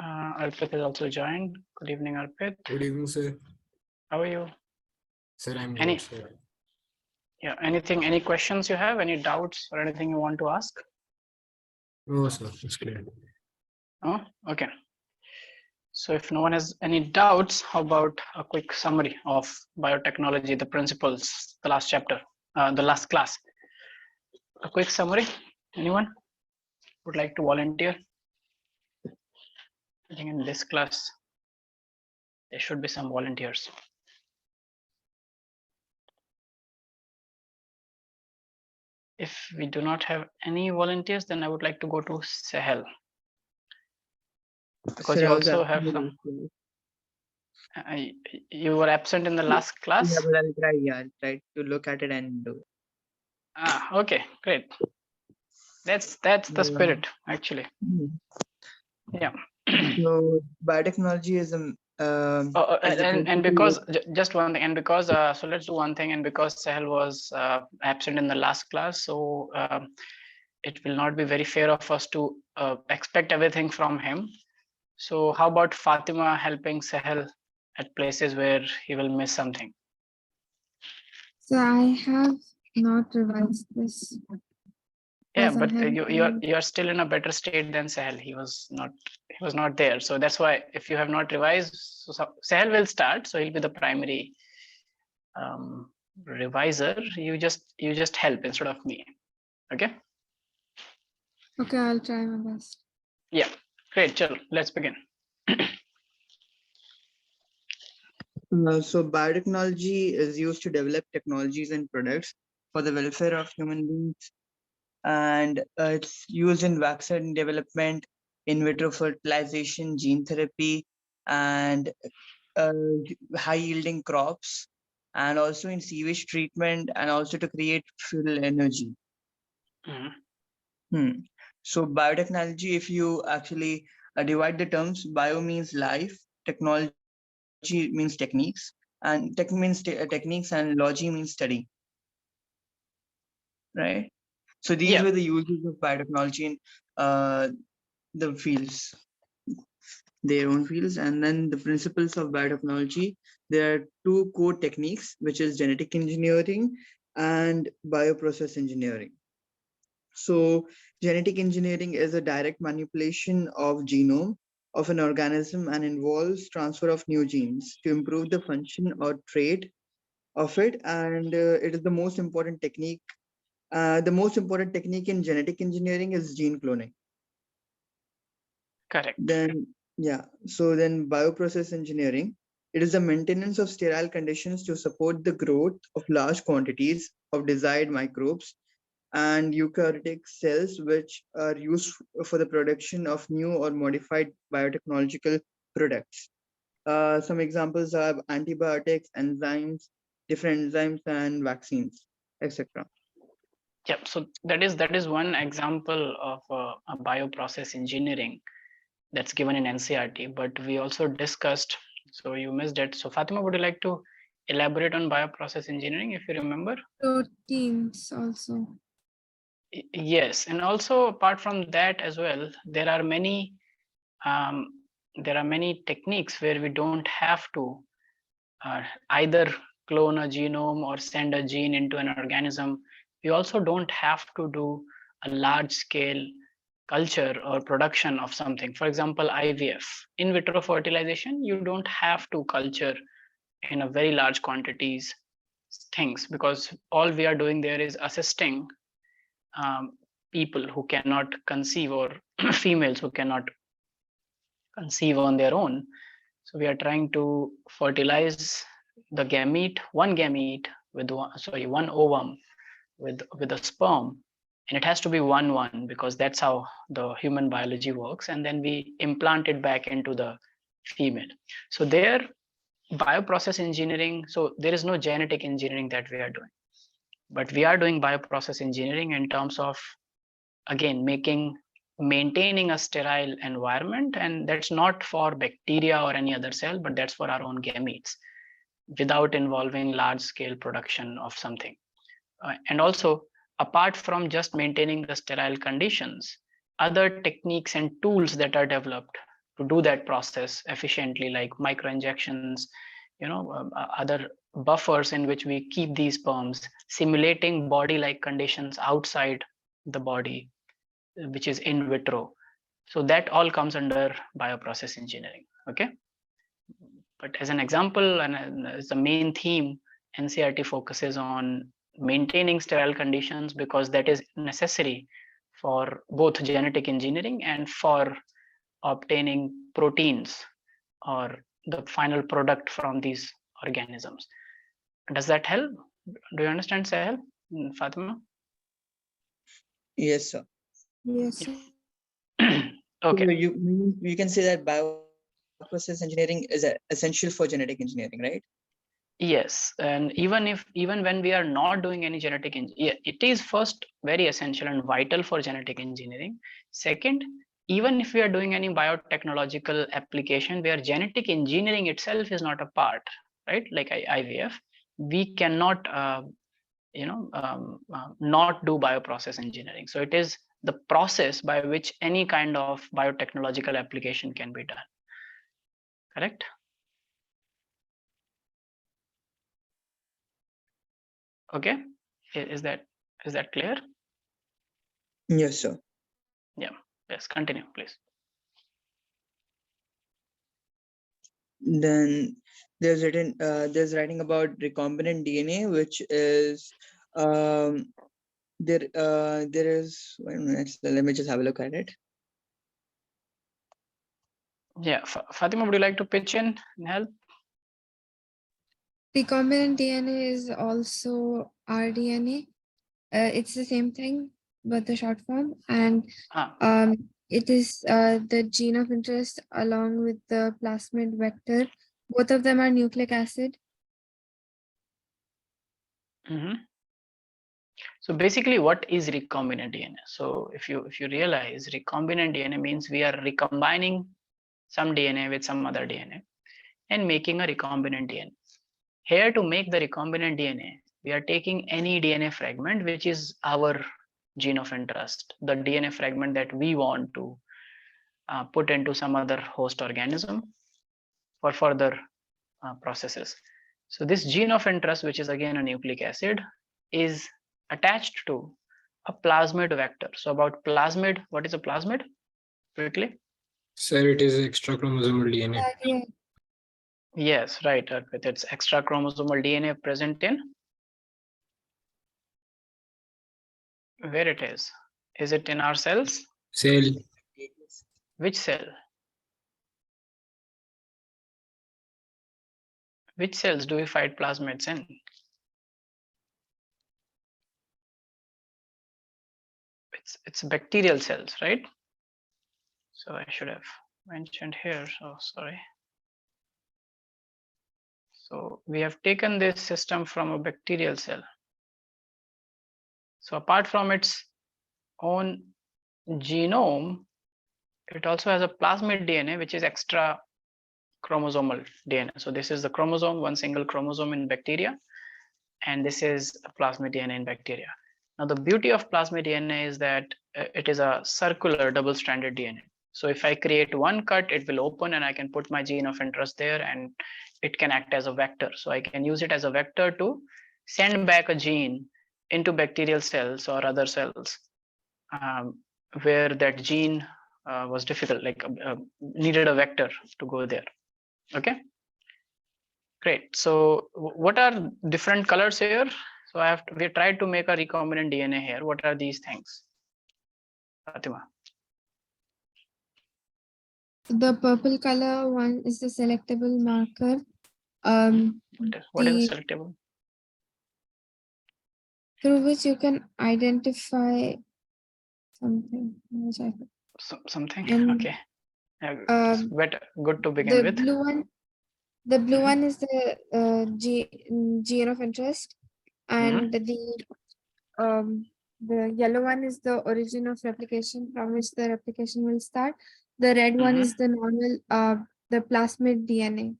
Arpit has also joined. Good evening, Arpit. Good evening, sir. How are you? Sir, I'm Any good, sir. yeah, any questions you have, any doubts or anything you want to ask? No, sir, it's clear. Oh, okay. So if no one has any doubts, how about a quick summary of biotechnology, the principles, the last chapter, the last class? A quick summary. Anyone would like to volunteer? I think in this class, there should be some volunteers. If we do not have any volunteers, then I would like to go to Sahel. Because you also have some. You were absent in the last class? Yeah, but I'll try to look at it and do it. Okay, great. That's the spirit, actually. Yeah. So biotechnology is And because just one thing, and because so let's do one thing, and because Sahel was absent in the last class, so it will not be very fair of us to expect everything from him. So how about Fatima helping Sahel at places where he will miss something? So I have not revised this. Yeah, but you are still in a better state than Sahel. He was not there. So that's why if you have not revised, so Sahel will start. So he'll be the primary reviser. You just help instead of me. Okay. Okay, I'll try my best. Yeah, great. Chalo, let's begin. So biotechnology is used to develop technologies and products for the welfare of human beings, and it's used in vaccine development, in vitro fertilization, gene therapy, and high yielding crops, and also in sewage treatment, and also to create fuel energy. So biotechnology, if you actually divide the terms, bio means life, technology means techniques, and tech means techniques, and logy means study. Right? So these were the uses of biotechnology in the fields, their own fields. And then the principles of biotechnology, there are two core techniques, which is genetic engineering and bioprocess engineering. So genetic engineering is a direct manipulation of genome of an organism and involves transfer of new genes to improve the function or trait of it. And it is the most important technique. The most important technique in genetic engineering is gene cloning. Correct. Then, yeah. So then bioprocess engineering, it is the maintenance of sterile conditions to support the growth of large quantities of desired microbes and eukaryotic cells, which are used for the production of new or modified biotechnological products. Some examples are antibiotics, enzymes, different enzymes, and vaccines, etc. Yep. So that is one example of a bioprocess engineering that's given in NCERT. But we also discussed. So you missed it. So Fatima, would you like to elaborate on bioprocess engineering if you remember? Proteins also. Yes, and also apart from that as well, there are many techniques where we don't have to either clone a genome or send a gene into an organism. We also don't have to do a large scale culture or production of something. For example, IVF, in vitro fertilization, you don't have to culture in a very large quantities things, because all we are doing there is assisting people who cannot conceive, or females who cannot conceive on their own. So we are trying to fertilize the gamete, one gamete with one ovum with a sperm, and it has to be 1-1 because that's how the human biology works, and then we implant it back into the female. So there, bioprocess engineering, so there is no genetic engineering that we are doing, but we are doing bioprocess engineering in terms of, again, maintaining a sterile environment, and that's not for bacteria or any other cell, but that's for our own gametes, without involving large scale production of something. And also, apart from just maintaining the sterile conditions, other techniques and tools that are developed do that process efficiently, like microinjections, other buffers in which we keep these sperms, simulating body-like conditions outside the body, which is in vitro. So that all comes under bioprocess engineering. Okay. But as an example, and as the main theme, NCERT focuses on maintaining sterile conditions because that is necessary for both genetic engineering and for obtaining proteins or the final product from these organisms. Does that help? Do you understand, Sahel? Fatima? Yes, sir. Yes, sir. Okay. So you can say that bioprocess engineering is essential for genetic engineering, right? Yes, and even when we are not doing any genetic engineering, it is first very essential and vital for genetic engineering. Second, even if we are doing any biotechnological application where genetic engineering itself is not a part, right? Like IVF, we cannot not do bioprocess engineering. So it is the process by which any kind of biotechnological application can be done. Correct? Okay. Is that clear? Yes, sir. Yeah. Yes. Continue, please. Then there's writing about recombinant DNA, which is there is 1 minute. Let me just have a look at it. Yeah. Fatima, would you like to pitch in and help? Recombinant DNA is also rDNA. It's the same thing, but the short form. And it is the gene of interest along with the plasmid vector. Both of them are nucleic acid. So basically, what is recombinant DNA? So if you realize, recombinant DNA means we are recombining some DNA with some other DNA and making a recombinant DNA. Here, to make the recombinant DNA, we are taking any DNA fragment which is our gene of interest, the DNA fragment that we want to put into some other host organism for further processes. So this gene of interest, which is again a nucleic acid, is attached to a plasmid vector. So about plasmid, what is a plasmid? Quickly. Sir, it is extra chromosomal DNA. Yeah. Yes, right. With its extra chromosomal DNA present in where it is. Is it in our cells? Cell. Which cell? Which cells do we find plasmids in? It's bacterial cells, right? So I should have mentioned here. So sorry. So we have taken this system from a bacterial cell. So apart from its own genome, it also has a plasmid DNA, which is extra chromosomal DNA. So this is the chromosome, one single chromosome in bacteria, and this is a plasmid DNA in bacteria. Now the beauty of plasmid DNA is that it is a circular double-stranded DNA. So if I create one cut, it will open and I can put my gene of interest there and it can act as a vector. So I can use it as a vector to send back a gene into bacterial cells or other cells where that gene was difficult, like needed a vector to go there. Okay, great. So what are different colors here? So we tried to make a recombinant DNA here. What are these things, Fatima? The purple color one is the selectable marker. What is selectable? Through which you can identify something. Something. And, okay. Better. Good to begin the with. blue one. The blue one is the gene of interest, and the yellow one is the origin of replication from which the replication will start. The red one is the normal, the plasmid DNA,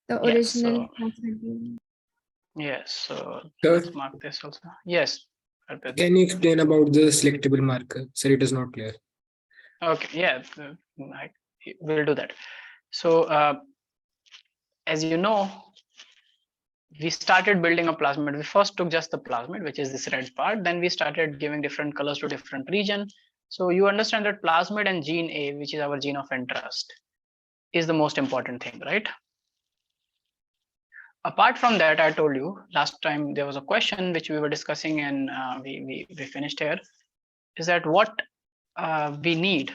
the original plasmid DNA. Yes, so Sir, let's mark this also. Yes. can you explain about the selectable marker? Sir, it is not clear. Okay, yeah. we'll do that. So as you know, we started building a plasmid. We first took just the plasmid, which is this red part. Then we started giving different colors to different region. So you understand that plasmid and gene A, which is our gene of interest, is the most important thing, right? Apart from that, I told you last time there was a question which we were discussing, and we finished here, is that what we need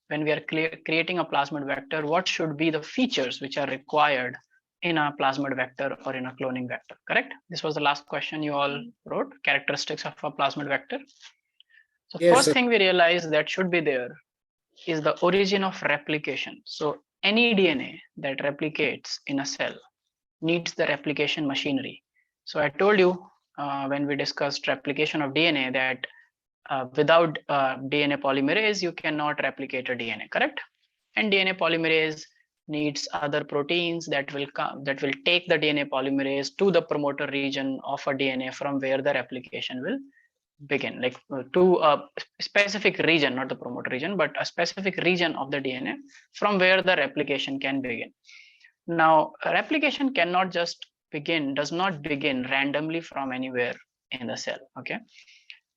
when we are creating a plasmid vector, what should be the features which are required in a plasmid vector or in a cloning vector, correct? This was the last question you all wrote, characteristics of a plasmid vector. So Yes, first sir. thing we realized that should be there is the origin of replication. So any DNA that replicates in a cell needs the replication machinery. So I told you when we discussed replication of DNA that without DNA polymerase, you cannot replicate a DNA, correct? And DNA polymerase needs other proteins that will take the DNA polymerase to the promoter region of a DNA from where the replication will begin, like to a specific region, not the promoter region, but a specific region of the DNA from where the replication can begin. Now, replication cannot just begin, does not begin randomly from anywhere in the cell, okay?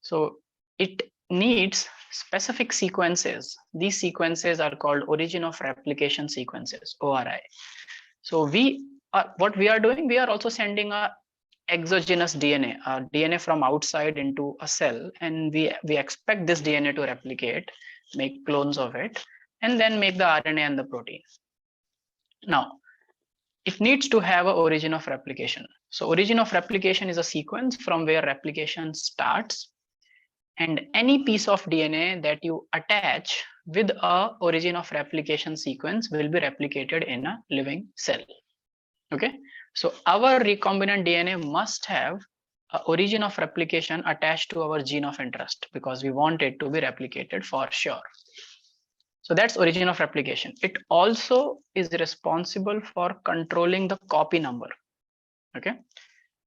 So it needs specific sequences. These sequences are called origin of replication sequences, ORI. So what we are doing, we are also sending a exogenous DNA, DNA from outside into a cell, and we expect this DNA to replicate, make clones of it, and then make the RNA and the protein. Now, it needs to have an origin of replication. So origin of replication is a sequence from where replication starts, and any piece of DNA that you attach with a origin of replication sequence will be replicated in a living cell. Okay, so our recombinant DNA must have an origin of replication attached to our gene of interest because we want it to be replicated for sure. So that's origin of replication. It also is responsible for controlling the copy number. Okay,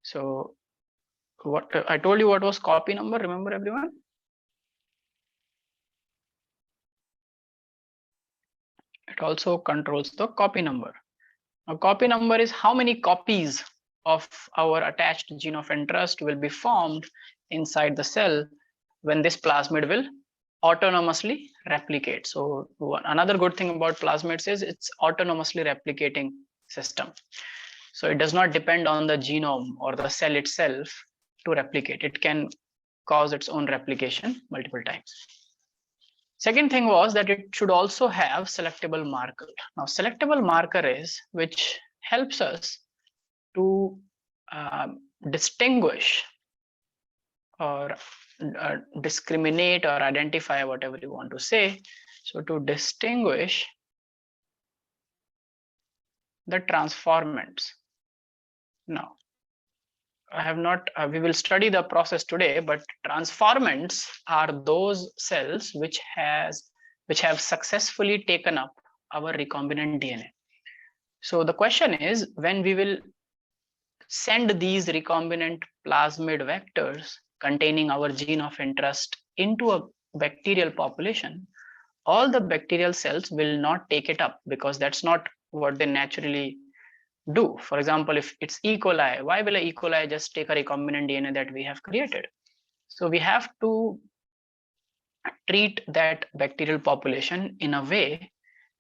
so what I told you, what was copy number? Remember, everyone? It also controls the copy number. Now, copy number is how many copies of our attached gene of interest will be formed inside the cell when this plasmid will autonomously replicate. So another good thing about plasmids is it's autonomously replicating system. So it does not depend on the genome or the cell itself to replicate. It can cause its own replication multiple times. Second thing was that it should also have selectable marker. Now, selectable marker is which helps us to distinguish or discriminate or identify, whatever you want to say. So to distinguish the transformants. Now, I have not, we will study the process today, but transformants are those cells which have successfully taken up our recombinant DNA. So the question is, when we will send these recombinant plasmid vectors containing our gene of interest into a bacterial population, all the bacterial cells will not take it up because that's not what they naturally do. For example, if it's E. coli, why will a E. coli just take a recombinant DNA that we have created? So we have to treat that bacterial population in a way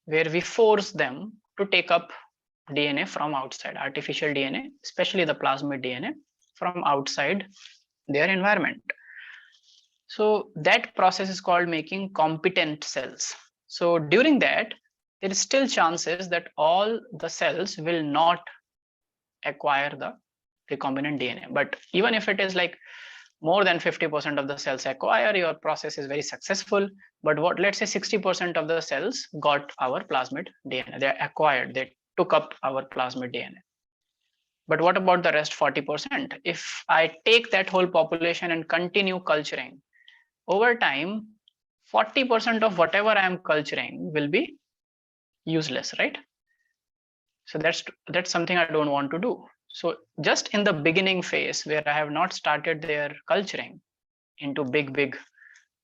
where we force them to take up DNA from outside, artificial DNA, especially the plasmid DNA from outside their environment. So that process is called making competent cells. So during that, there is still chances that all the cells will not acquire the recombinant DNA. But even if it is like more than 50% of the cells acquire, your process is very successful. But what, let's say 60% of the cells got our plasmid DNA, they acquired, they took up our plasmid DNA. But what about the rest 40%? If I take that whole population and continue culturing, over time, 40% of whatever I am culturing will be useless, right? So that's something I don't want to do. So just in the beginning phase where I have not started their culturing into big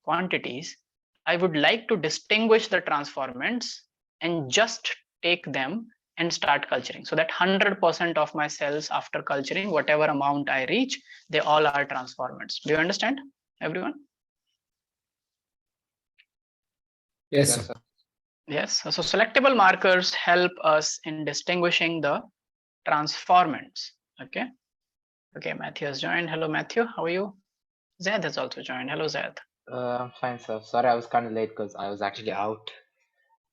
quantities, I would like to distinguish the transformants and just take them and start culturing. So that 100% of my cells after culturing, whatever amount I reach, they all are transformants. Do you understand, everyone? Yes, sir. Yes. So selectable markers help us in distinguishing the transformants. Okay. Okay, Matthew has joined. Hello, Matthew. How are you? Zaid has also joined. Hello, Zaid. I'm fine, sir. Sorry, I was kind of late because I was actually out.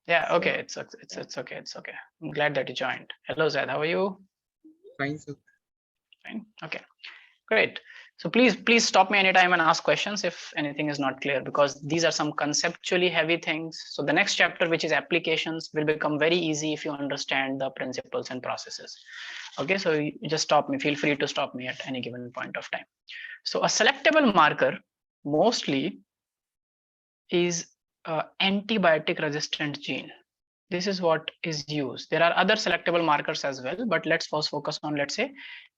Yeah, So, okay. It's okay. It's okay. I'm glad that you joined. Hello, Zaid. How are you? Fine, sir. Fine. Okay. Great. So please stop me anytime and ask questions if anything is not clear, because these are some conceptually heavy things. So the next chapter, which is applications, will become very easy if you understand the principles and processes. Okay, so you just stop me. Feel free to stop me at any given point of time. So a selectable marker mostly is antibiotic resistant gene. This is what is used. There are other selectable markers as well, but let's first focus on, let's say,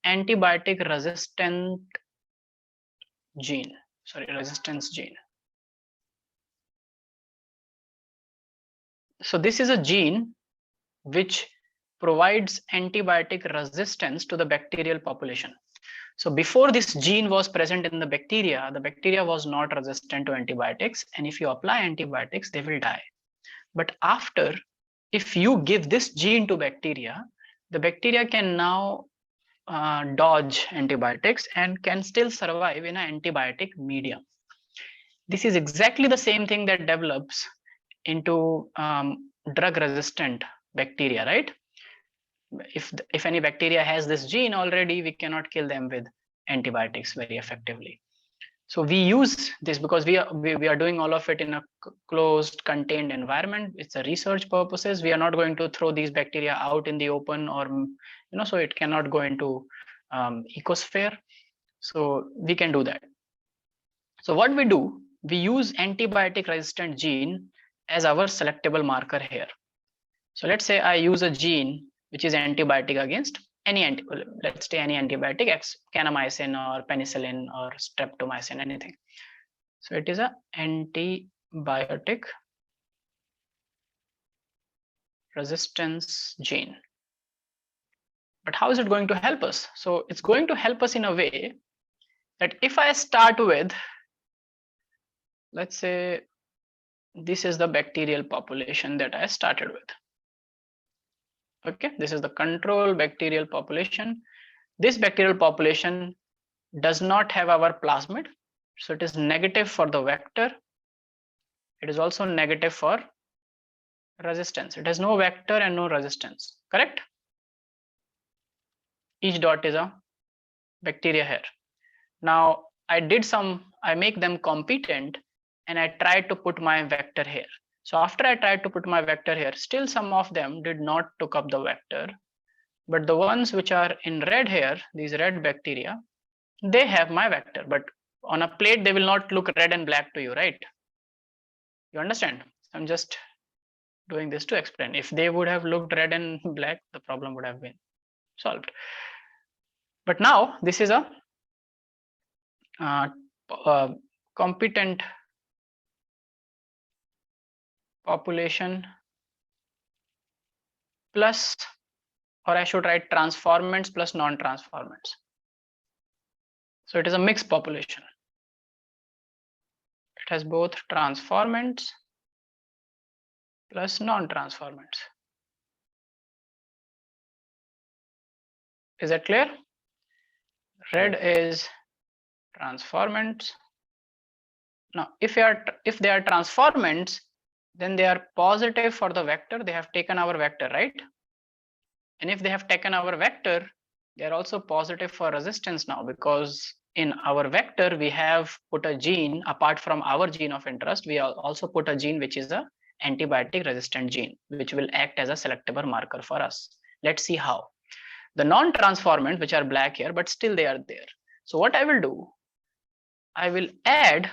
antibiotic resistant gene. Sorry, resistance gene. So this is a gene which provides antibiotic resistance to the bacterial population. So before this gene was present in the bacteria was not resistant to antibiotics, and if you apply antibiotics, they will die. But after, if you give this gene to bacteria, the bacteria can now dodge antibiotics and can still survive in an antibiotic medium. This is exactly the same thing that develops into drug resistant bacteria, right? If any bacteria has this gene already, we cannot kill them with antibiotics very effectively. So we use this because we are doing all of it in a closed, contained environment. It's a research purposes. We are not going to throw these bacteria out in the open, or so it cannot go into ecosphere. So we can do that. So what we do, we use antibiotic resistant gene as our selectable marker here. So let's say I use a gene which is antibiotic against any let's say any antibiotic, kanamycin or penicillin or streptomycin, anything. So it is a antibiotic resistance gene. But how is it going to help us? So it's going to help us in a way that if I start with, let's say, this is the bacterial population that I started with. Okay, this is the control bacterial population. This bacterial population does not have our plasmid, so it is negative for the vector. It is also negative for resistance. It has no vector and no resistance, correct? Each dot is a bacteria here. Now I make them competent, and I tried to put my vector here. So after I tried to put my vector here, still some of them did not took up the vector, but the ones which are in red here, these red bacteria, they have my vector. But on a plate, they will not look red and black to you, right? You understand? I'm just doing this to explain. If they would have looked red and black, the problem would have been solved. But now this is a competent population plus, or I should write transformants plus non-transformants. So it is a mixed population. It has both transformants plus non-transformants. Is that clear? Red is transformants. Now, if they are transformants, then they are positive for the vector. They have taken our vector, right? And if they have taken our vector, they are also positive for resistance now, because in our vector, we have put a gene apart from our gene of interest. We also put a gene which is a antibiotic resistant gene, which will act as a selectable marker for us. Let's see how. The non-transformants, which are black here, but still they are there. So what I will do, I will add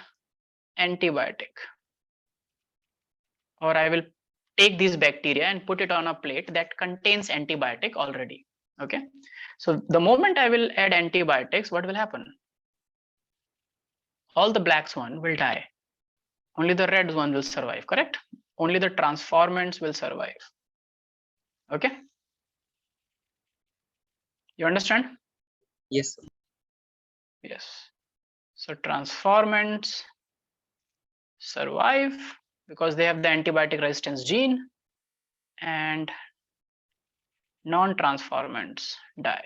antibiotic, or I will take these bacteria and put it on a plate that contains antibiotic already. Okay, so the moment I will add antibiotics, what will happen? All the blacks one will die. Only the red one will survive, correct? Only the transformants will survive. Okay, you understand? Yes, sir. Yes. So transformants survive because they have the antibiotic resistance gene, and non-transformants die.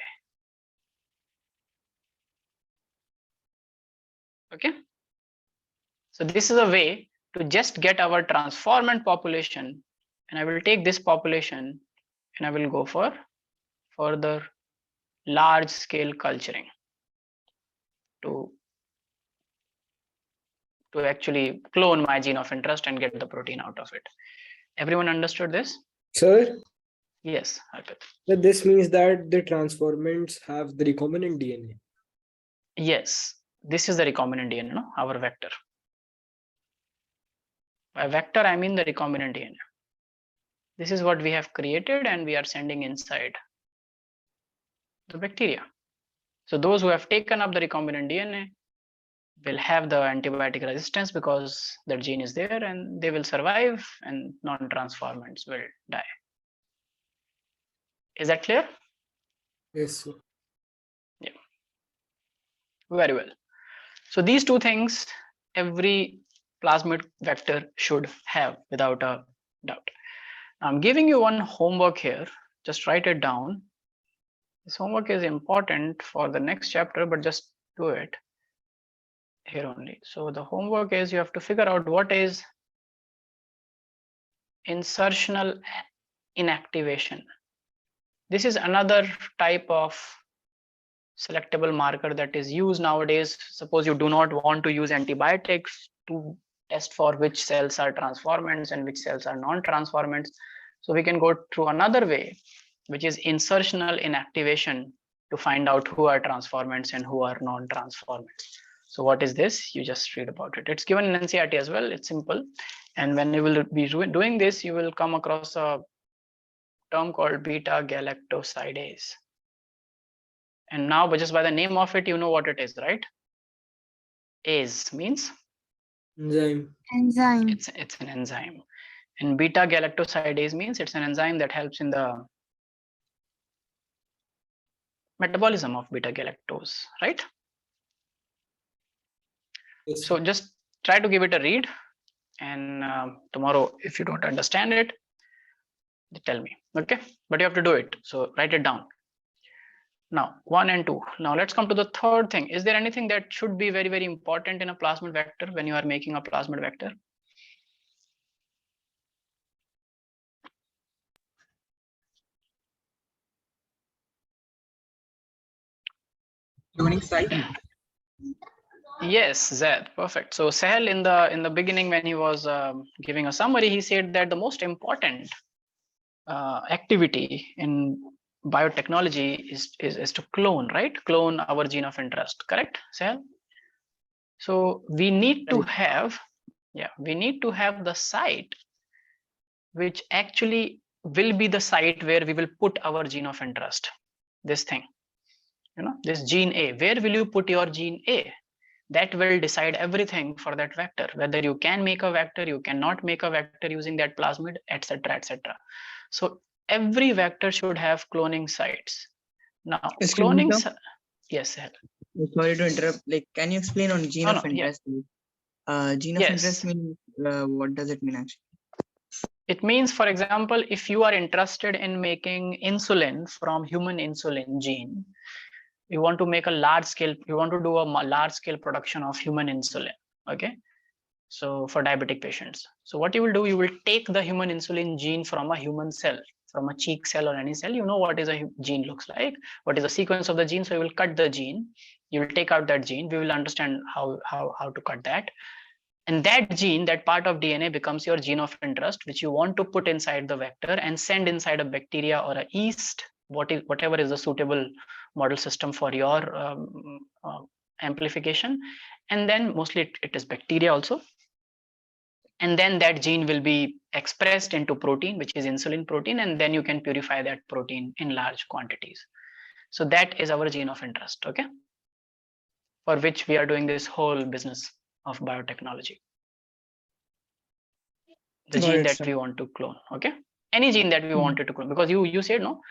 Okay, so this is a way to just get our transformant population, and I will take this population and I will go for further large scale culturing to actually clone my gene of interest and get the protein out of it. Everyone understood this? Sir, Yes, Arpit. but this means that the transformants have the recombinant DNA. Yes, this is the recombinant DNA, no? Our vector. By vector, I mean the recombinant DNA. This is what we have created and we are sending inside the bacteria. So those who have taken up the recombinant DNA will have the antibiotic resistance because their gene is there and they will survive, and non-transformants will die. Is that clear? Yes, sir. Yeah. Very well. So these two things every plasmid vector should have without a doubt. I'm giving you one homework here. Just write it down. This homework is important for the next chapter, but just do it here only. So the homework is you have to figure out what is insertional inactivation. This is another type of selectable marker that is used nowadays. Suppose you do not want to use antibiotics to test for which cells are transformants and which cells are non-transformants. So we can go through another way, which is insertional inactivation, to find out who are transformants and who are non-transformants. So what is this? You just read about it. It's given in NCERT as well. It's simple. And when you will be doing this, you will come across a term called beta galactosidase. And now, but just by the name of it, you know what it is, right? Ase means Enzyme. Enzyme. it's an enzyme, and beta galactosidase means it's an enzyme that helps in the metabolism of beta galactose, right? Yes, So sir. just try to give it a read, and tomorrow, if you don't understand it, tell me, okay? But you have to do it, so write it down. Now 1 and 2. Now let's come to the third thing. Is there anything that should be very, very important in a plasmid vector when you are making a plasmid vector? Cloning site. Yes, Zed, perfect. So Sahel in the beginning, when he was giving a summary, he said that the most important activity in biotechnology is to clone, right? Clone our gene of interest, correct, Sahel? So we need to have, we need to have the site which actually will be the site where we will put our gene of interest. This thing, this gene A, where will you put your gene A? That will decide everything for that vector, whether you can make a vector, you cannot make a vector using that plasmid, etc., etc. So every vector should have cloning sites. Now Excuse me, cloning, sir. yes, Sahel. Sorry to interrupt. Like, can you explain on gene of interest? Gene of interest means what does it mean actually? It means, for example, if you are interested in making insulin from human insulin gene, you want to make a large scale, you want to do a large scale production of human insulin, okay? So for diabetic patients, so what you will do, you will take the human insulin gene from a human cell, from a cheek cell or any cell. You know what is a gene looks like, what is the sequence of the gene. So you will cut the gene, you will take out that gene. We will understand how to cut that. And that gene, that part of DNA, becomes your gene of interest, which you want to put inside the vector and send inside a bacteria or a yeast, whatever is the suitable model system for your amplification. And then mostly it is bacteria also. And then that gene will be expressed into protein, which is insulin protein, and then you can purify that protein in large quantities. So that is our gene of interest, okay? For which we are doing this whole business of biotechnology. The gene that we want to clone, okay? any gene that we wanted to clone, because you said no,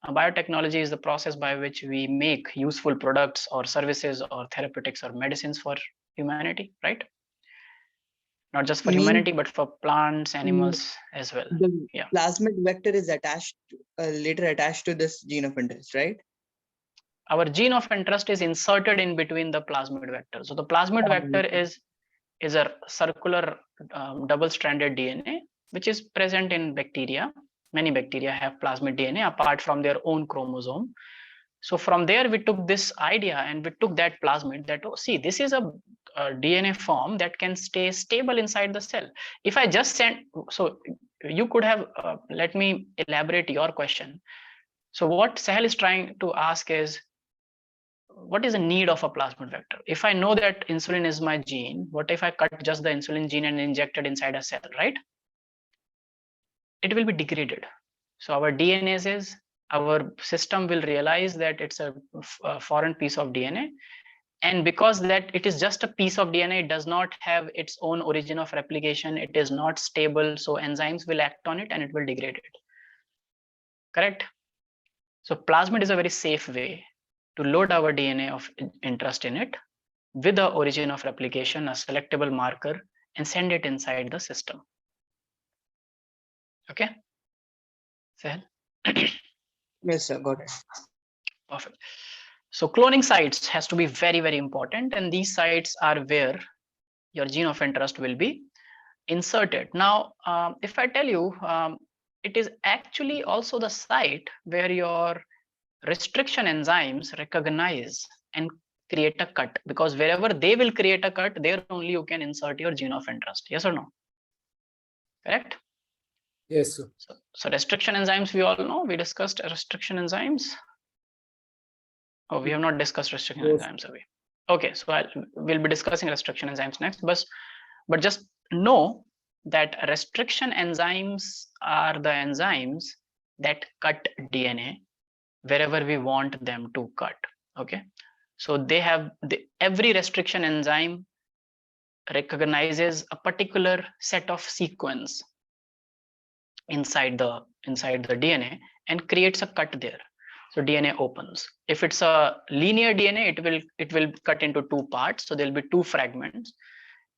biotechnology is the process by which we make useful products or services or therapeutics or medicines for humanity, right? Not just for humanity, but for plants, animals as well. The Yeah. plasmid vector is attached, later attached to this gene of interest, right? Our gene of interest is inserted in between the plasmid vector. So the plasmid vector is a circular double-stranded DNA, which is present in bacteria. Many bacteria have plasmid DNA apart from their own chromosome. So from there, we took this idea and we took that plasmid that, oh, see, this is a DNA form that can stay stable inside the cell. If I just send, so you could have, let me elaborate your question. So what Sahel is trying to ask is, what is the need of a plasmid vector? If I know that insulin is my gene, what if I cut just the insulin gene and inject it inside a cell, right? It will be degraded. So our DNA is, our system will realize that it's a foreign piece of DNA. And because that it is just a piece of DNA, it does not have its own origin of replication. It is not stable. So enzymes will act on it and it will degrade it. Correct? So plasmid is a very safe way to load our DNA of interest in it with the origin of replication, a selectable marker, and send it inside the system. Okay? Sahel? Yes, sir, got it. Perfect. So cloning sites has to be very, very important. And these sites are where your gene of interest will be inserted. Now, if I tell you, it is actually also the site where your restriction enzymes recognize and create a cut, because wherever they will create a cut, there only you can insert your gene of interest. Yes or no? Correct? Yes, sir. So restriction enzymes, we all know, we discussed restriction enzymes. Oh, we have not discussed restriction enzymes, have we? Okay, so we'll be discussing restriction enzymes next, but just know that restriction enzymes are the enzymes that cut DNA wherever we want them to cut. Okay, so they have every restriction enzyme recognizes a particular set of sequence inside the DNA and creates a cut there. So DNA opens. If it's a linear DNA, it will cut into two parts. So there'll be two fragments.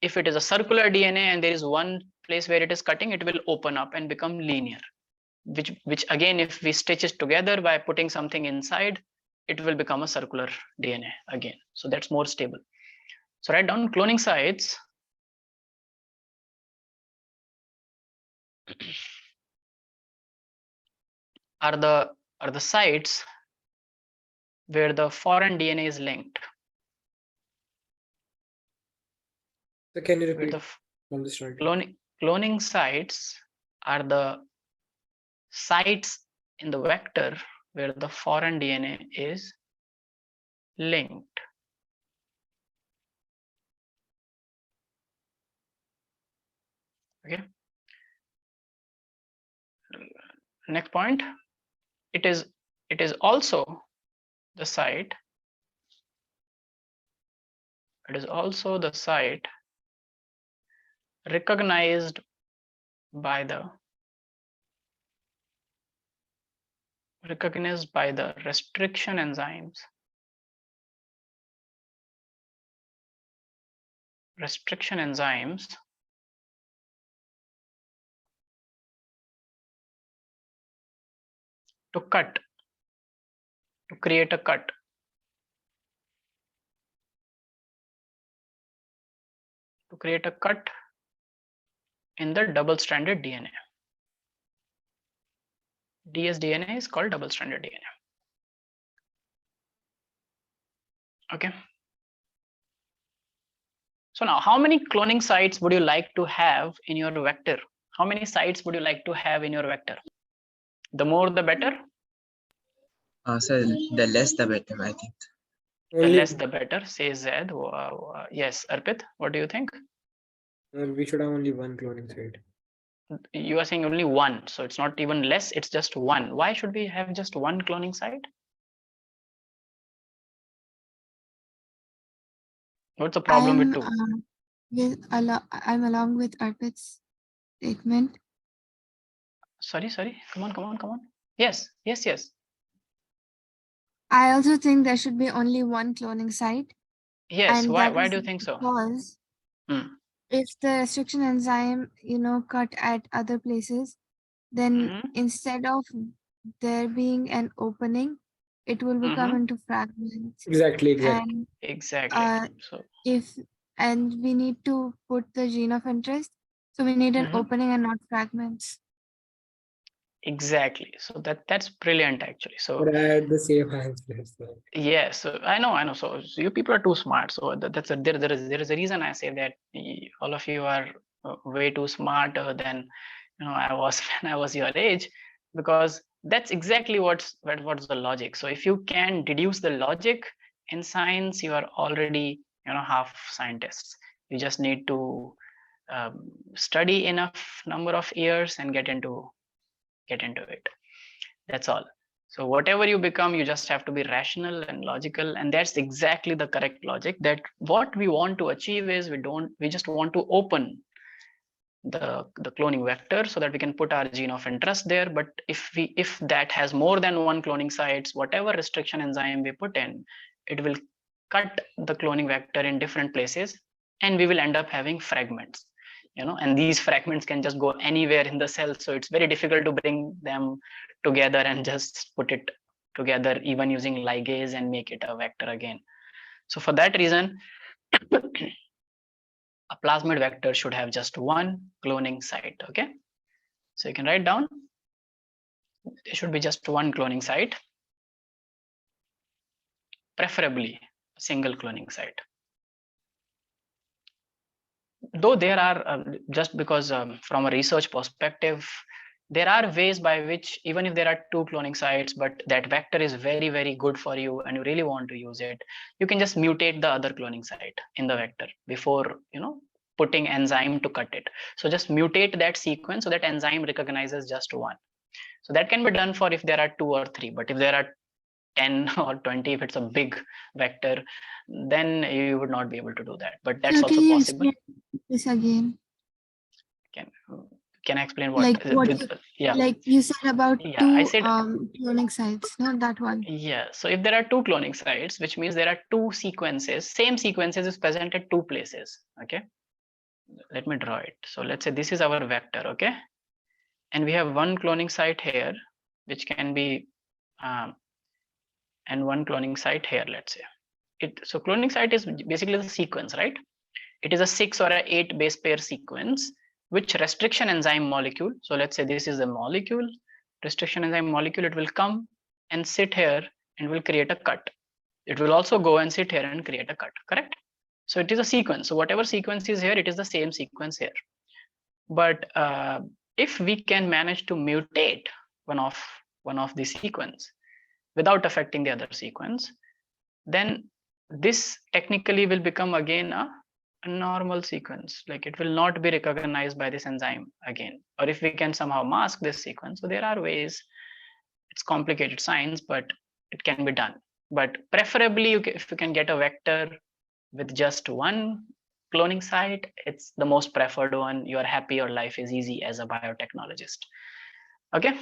If it is a circular DNA and there is one place where it is cutting, it will open up and become linear, which again, if we stitch it together by putting something inside, it will become a circular DNA again. So that's more stable. So write down cloning sites are the sites where the foreign DNA is linked. So can you repeat from the start? Cloning sites are the sites in the vector where the foreign DNA is linked. Okay. Next point. It is also the site. It is also the site recognized by the restriction enzymes. Restriction enzymes to create a cut. To create a cut in the double-stranded DNA. dsDNA is called double-stranded DNA. Okay. So now, how many cloning sites would you like to have in your vector? How many sites would you like to have in your vector? The more, the better? So the less, the better, I think. The less, the better, says Zed. Yes, Arpit, what do you think? We should have only one cloning site. You are saying only one, so it's not even less, it's just one. Why should we have just one cloning site? What's the problem with two? I'm along with Arpit's statement. Sorry. Come on. Yes. I also think there should be only one cloning site. Yes. And Why do you think so? Because if the restriction enzyme, cut at other places, then instead of there being an opening, it will become into fragments. Exactly. And Exactly. and we need to put the gene of interest, so we need an opening and not fragments. Exactly. So that's brilliant actually. So But I had the same answer. So. yes, so I know. So you people are too smart. So there is a reason I say that all of you are way too smarter than I was when I was your age, because that's exactly what's the logic. So if you can deduce the logic in science, you are already half scientists. You just need to study enough number of years and get into it. That's all. So whatever you become, you just have to be rational and logical, and that's exactly the correct logic. That what we want to achieve is we just want to open the cloning vector so that we can put our gene of interest there. But if that has more than one cloning sites, whatever restriction enzyme we put in, it will cut the cloning vector in different places, and we will end up having fragments. And these fragments can just go anywhere in the cell, so it's very difficult to bring them together and just put it together even using ligase and make it a vector again. So for that reason, a plasmid vector should have just one cloning site. Okay, so you can write down there should be just one cloning site, preferably a single cloning site. Though there are just because from a research perspective, there are ways by which even if there are two cloning sites, but that vector is very, very good for you and you really want to use it, you can just mutate the other cloning site in the vector before putting enzyme to cut it. So just mutate that sequence so that enzyme recognizes just one. So that can be done for if there are 2 or 3, but if there are 10 or 20, if it's a big vector, then you would not be able to do that. But that's also possible. This again. Can I explain what? Like you said about two I said cloning sites, not that one. Yeah. So if there are two cloning sites, which means there are two sequences, same sequences is present at two places. Okay. Let me draw it. So let's say this is our vector. Okay. And we have one cloning site here, which can be, and one cloning site here, let's say. So cloning site is basically the sequence, right? It is a 6 or a 8 base pair sequence, which restriction enzyme molecule. So let's say this is the molecule, restriction enzyme molecule, it will come and sit here and will create a cut. It will also go and sit here and create a cut, correct? So it is a sequence. So whatever sequence is here, it is the same sequence here. But if we can manage to mutate one of the sequence without affecting the other sequence, then this technically will become again a normal sequence. Like it will not be recognized by this enzyme again. Or if we can somehow mask this sequence, so there are ways. It's complicated science, but it can be done. But preferably, if you can get a vector with just one cloning site, it's the most preferred one. You are happy, your life is easy as a biotechnologist. Okay,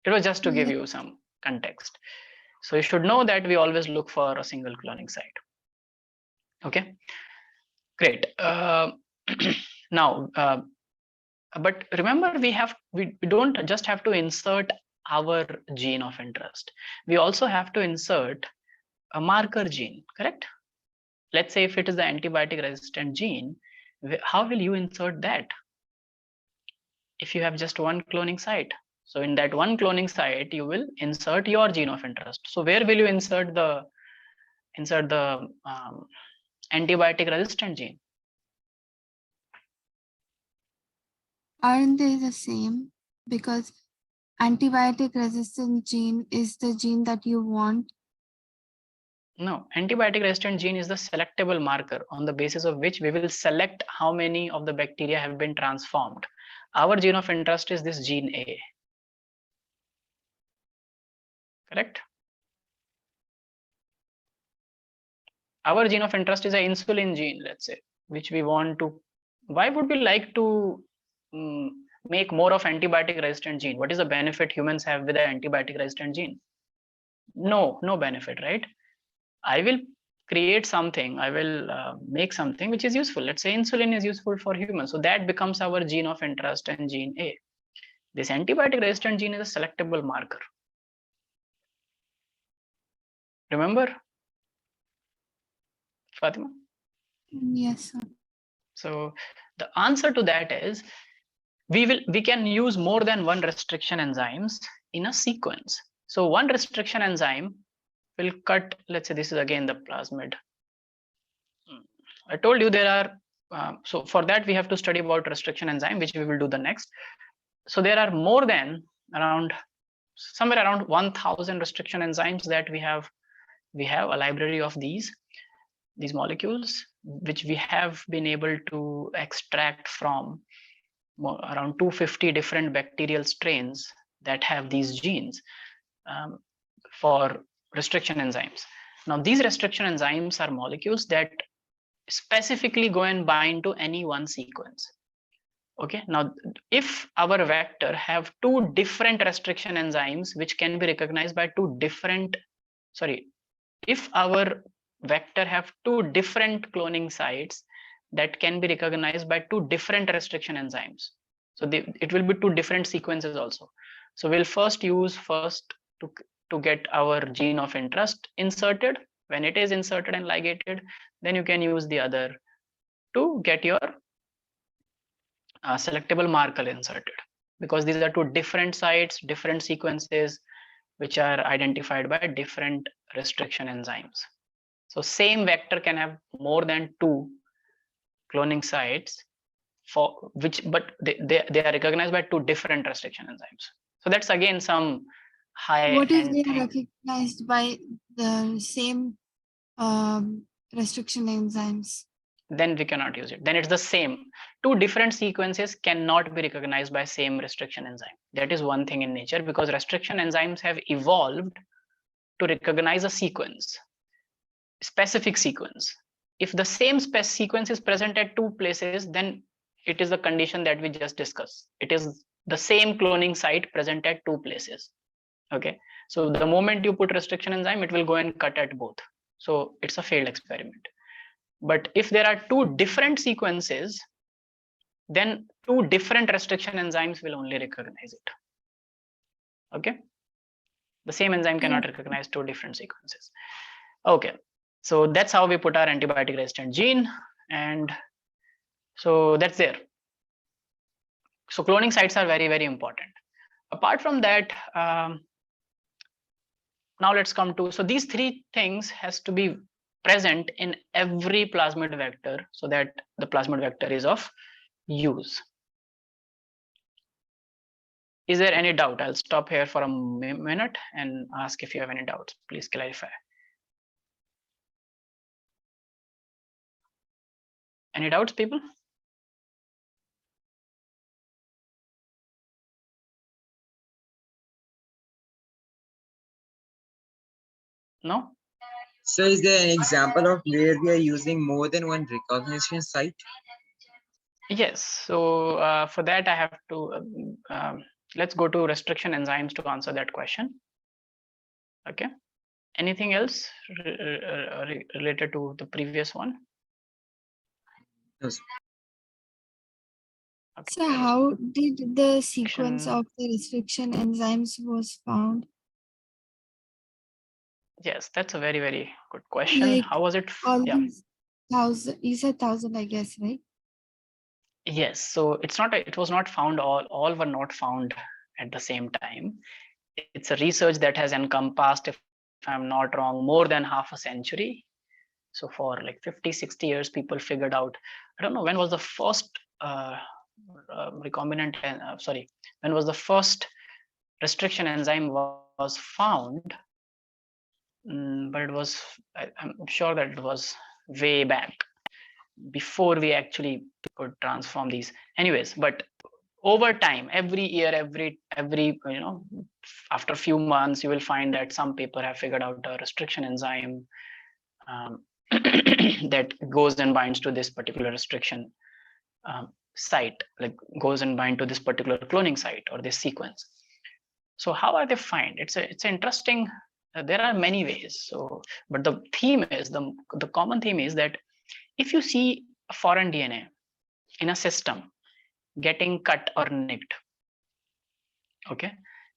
it was just to give you some context. So you should know that we always look for a single cloning site. Okay, great. Now, but remember, we don't just have to insert our gene of interest. We also have to insert a marker gene, correct? Let's say if it is the antibiotic resistant gene, how will you insert that? If you have just one cloning site. So in that one cloning site, you will insert your gene of interest. So where will you insert the antibiotic resistant gene? Aren't they the same? Because antibiotic resistant gene is the gene that you want. No, antibiotic resistant gene is the selectable marker on the basis of which we will select how many of the bacteria have been transformed. Our gene of interest is this gene A. Correct? Our gene of interest is an insulin gene, let's say, which we want to. Why would we like to make more of antibiotic resistant gene. What is the benefit humans have with the antibiotic resistant gene? No benefit, right? I will create something, I will make something which is useful. Let's say insulin is useful for humans, so that becomes our gene of interest and gene A. This antibiotic resistant gene is a selectable marker. Remember, Fatima? Yes, sir. So the answer to that is we can use more than one restriction enzymes in a sequence. So one restriction enzyme will cut, let's say this is again the plasmid. I told you there are, so for that we have to study about restriction enzyme, which we will do the next. So there are more than somewhere around 1000 restriction enzymes that we have a library of these molecules, which we have been able to extract from around 250 different bacterial strains that have these genes for restriction enzymes. Now these restriction enzymes are molecules that specifically go and bind to any one sequence. Okay, now if our vector have two different restriction enzymes which can be recognized by if our vector have two different cloning sites that can be recognized by two different restriction enzymes, so it will be two different sequences also. So we'll first to get our gene of interest inserted. When it is inserted and ligated, then you can use the other to get your selectable marker inserted, because these are two different sites, different sequences which are identified by different restriction enzymes. So same vector can have more than two cloning sites for which, but they are recognized by two different restriction enzymes. So that's again some high. What if they are recognized by the same restriction enzymes? Then we cannot use it. Then it's the same. Two different sequences cannot be recognized by same restriction enzyme. That is one thing in nature, because restriction enzymes have evolved to recognize a sequence, specific sequence. If the same sequence is present at two places, then it is the condition that we just discussed. It is the same cloning site present at two places. Okay, so the moment you put restriction enzyme, it will go and cut at both. So it's a failed experiment. But if there are two different sequences, then two different restriction enzymes will only recognize it. Okay, the same enzyme cannot recognize two different sequences. Okay, so that's how we put our antibiotic resistant gene, and so that's there. So cloning sites are very, very important. Apart from that, now let's come to, so these three things has to be present in every plasmid vector so that the plasmid vector is of use. Is there any doubt? I'll stop here for a minute and ask if you have any doubts. Please clarify. Any doubts, people? No? So is there an example of where we are using more than one recognition site? Yes. So for that, I have to, let's go to restriction enzymes to answer that question. Okay. Anything else related to the previous one? Yes. Okay. So how did the sequence of the restriction enzymes was found? Yes, that's a very, very good question. Like how was it? All Yeah. these 1000, you said 1000, I guess, right? Yes. So it's not, it was not found, all were not found at the same time. It's a research that has encompassed, if I'm not wrong, more than half a century. So for like 50, 60 years, people figured out, I don't know, when was the first recombinant, when was the first restriction enzyme was found? But it was, I'm sure that it was way back before we actually could transform these. Anyways, but over time, every year, every after a few months, you will find that some people have figured out a restriction enzyme that goes and binds to this particular restriction site, like goes and bind to this particular cloning site or this sequence. So how are they find? It's interesting. There are many ways. So, but the theme is the common theme is that if you see a foreign DNA in a system getting cut or nicked, okay,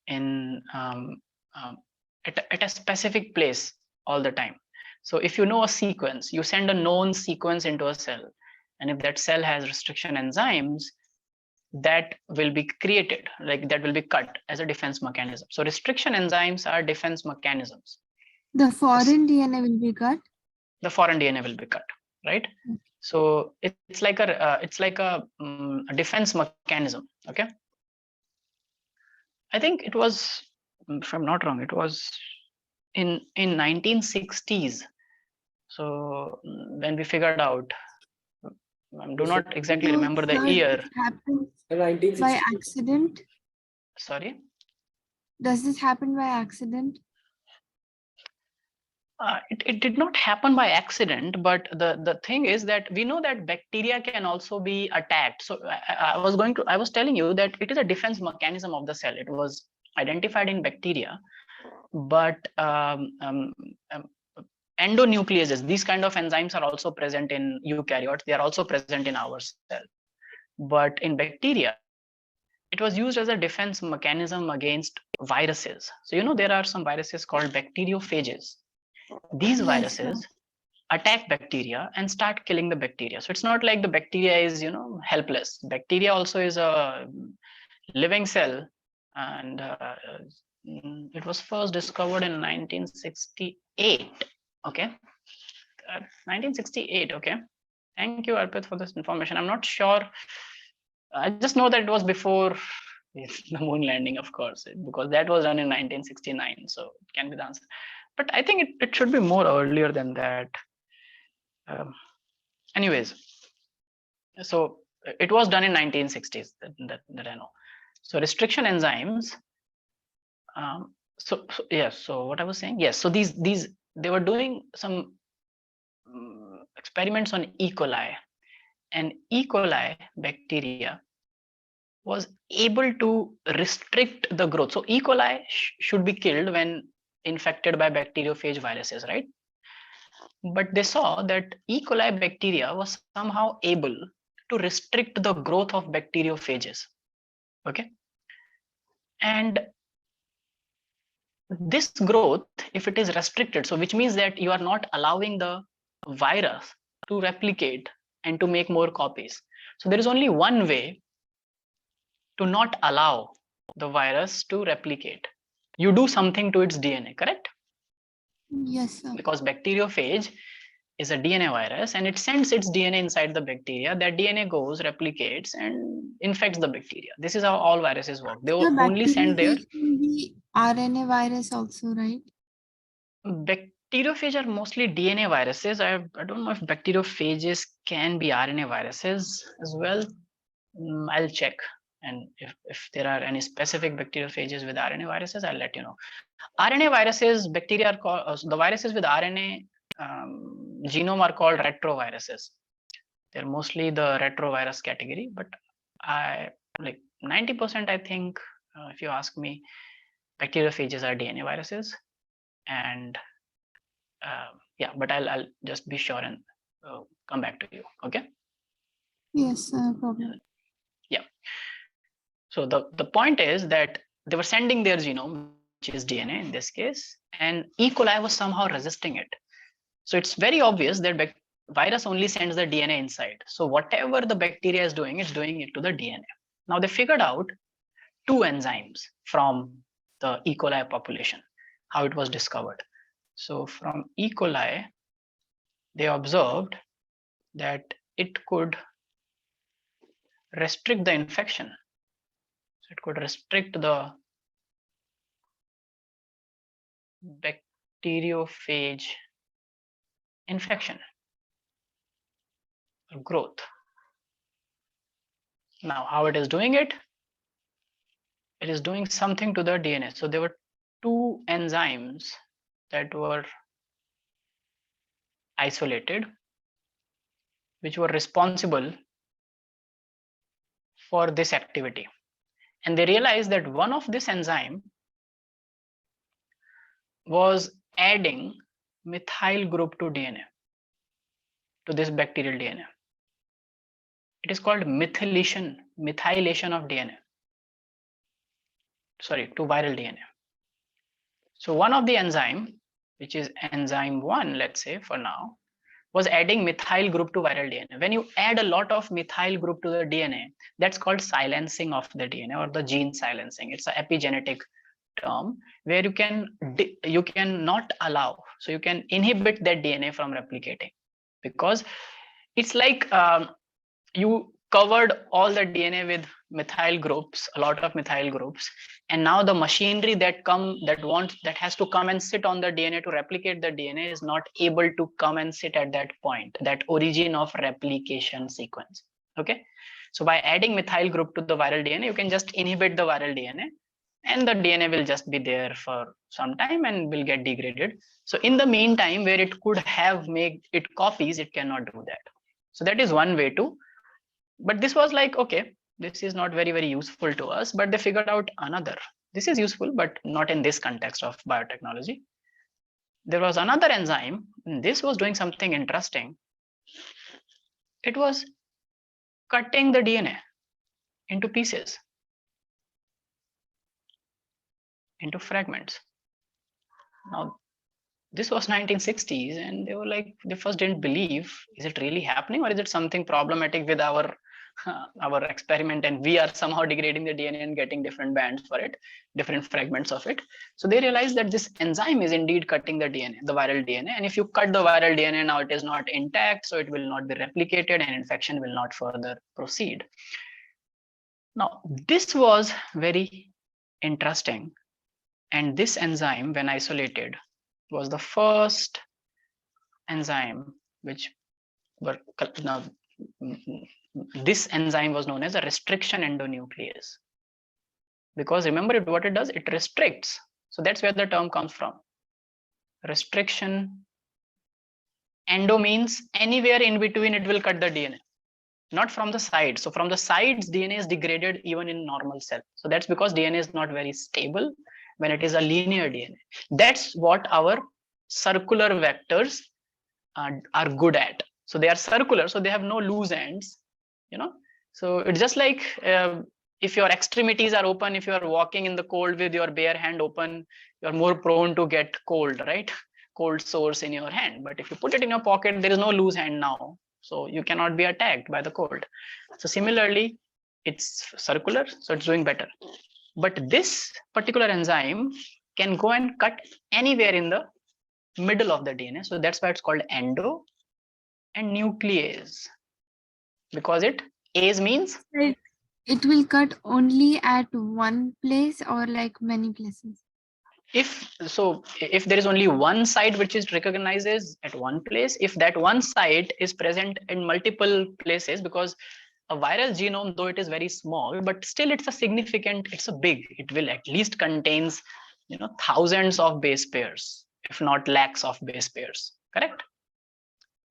in at a specific place all the time. So if you know a sequence, you send a known sequence into a cell, and if that cell has restriction enzymes, that will be created, like that will be cut as a defense mechanism. So restriction enzymes are defense mechanisms. The foreign DNA will be cut. The foreign DNA will be cut, right? So it's like a defense mechanism. Okay, I think it was, if I'm not wrong, it was in 1960s. So when we figured out, I do not exactly remember the year. It happened 1960. by accident. Sorry. Does this happen by accident? It did not happen by accident, but the thing is that we know that bacteria can also be attacked. So I was telling you that it is a defense mechanism of the cell. It was identified in bacteria, but endonucleases, these kind of enzymes are also present in eukaryotes. They are also present in our cell, but in bacteria, it was used as a defense mechanism against viruses. So you know there are some viruses called bacteriophages. These viruses attack bacteria and start killing the bacteria. So it's not like the bacteria is, you know, helpless. Bacteria also is a living cell, and it was first discovered in 1968. Okay, 1968. Okay, thank you, Arpit, for this information. I'm not sure. I just know that it was before the moon landing, of course, because that was done in 1969. So it can be the answer. But I think it should be more earlier than that. Anyways, so it was done in 1960s that I know. So restriction enzymes. So yes. So what I was saying, yes. So these they were doing some experiments on E. coli, and E. coli bacteria was able to restrict the growth. So E. coli should be killed when infected by bacteriophage viruses, right? But they saw that E. coli bacteria was somehow able to restrict the growth of bacteriophages. Okay, and this growth, if it is restricted, so which means that you are not allowing the virus to replicate and to make more copies. So there is only one way to not allow the virus to replicate. You do something to its DNA, correct? Yes, sir. Because bacteriophage is a DNA virus and it sends its DNA inside the bacteria. That DNA goes, replicates, and infects the bacteria. This is how all viruses work. They will only send their RNA virus also, right? Bacteriophage are mostly DNA viruses. I don't know if bacteriophages can be RNA viruses as well. I'll check, and if there are any specific bacteriophages with RNA viruses, I'll let you know. RNA viruses, bacteria are called the viruses with RNA genome are called retroviruses. They're mostly the retrovirus category, but I like 90%. I think if you ask me, bacteriophages are DNA viruses, and yeah, but I'll just be sure and come back to you. Okay. Yes, no problem. Yeah. So the point is that they were sending their genome, which is DNA in this case, and E. coli was somehow resisting it. So it's very obvious that virus only sends the DNA inside. So whatever the bacteria is doing, it's doing it to the DNA. Now they figured out two enzymes from the E. coli population, how it was discovered. So from E. coli, they observed that it could restrict the infection. So it could restrict the bacteriophage infection or growth. Now, how it is doing it? It is doing something to the DNA. So there were two enzymes that were isolated, which were responsible for this activity. And they realized that one of this enzyme was adding methyl group to DNA, to this bacterial DNA. It is called methylation of DNA. Sorry, to viral DNA. So one of the enzyme, which is enzyme 1, let's say for now, was adding methyl group to viral DNA. When you add a lot of methyl group to the DNA, that's called silencing of the DNA, or the gene silencing. It's an epigenetic term where you can not allow, so you can inhibit that DNA from replicating, because it's like you covered all the DNA with methyl groups, a lot of methyl groups, and now the machinery that has to come and sit on the DNA to replicate the DNA is not able to come and sit at that point, that origin of replication sequence. Okay, so by adding methyl group to the viral DNA, you can just inhibit the viral DNA, and the DNA will just be there for some time and will get degraded. So in the meantime, where it could have made it copies, it cannot do that. So that is one way to, but this was like, okay, this is not very useful to us, but they figured out another. This is useful, but not in this context of biotechnology. There was another enzyme, and this was doing something interesting. It was cutting the DNA into pieces, into fragments. Now, this was 1960s, and they were like, they first didn't believe, is it really happening, or is it something problematic with our experiment, and we are somehow degrading the DNA and getting different bands for it, different fragments of it. So they realized that this enzyme is indeed cutting the DNA, the viral DNA, and if you cut the viral DNA, now it is not intact, so it will not be replicated and infection will not further proceed. Now, this was very interesting, and this enzyme, when isolated, was the first enzyme which were now. This enzyme was known as a restriction endonuclease, because remember what it does, it restricts. So that's where the term comes from. Restriction. Endo means anywhere in between it will cut the DNA, not from the sides. So from the sides, DNA is degraded even in normal cell. So that's because DNA is not very stable when it is a linear DNA. That's what our circular vectors are good at. So they are circular, so they have no loose ends. So it's just like if your extremities are open, if you are walking in the cold with your bare hand open, you're more prone to get cold, right? Cold sores in your hand. But if you put it in your pocket, there is no loose hand now, so you cannot be attacked by the cold. So similarly, it's circular, so it's doing better. But this particular enzyme can go and cut anywhere in the middle of the DNA. So that's why it's called endo and nuclease, because ase means it will cut only at one place or like many places. If there is only one site which is recognizes at one place, if that one site is present in multiple places, because a viral genome, though it is very small, but still it's big, it will at least contains thousands of base pairs, if not lakhs of base pairs, correct?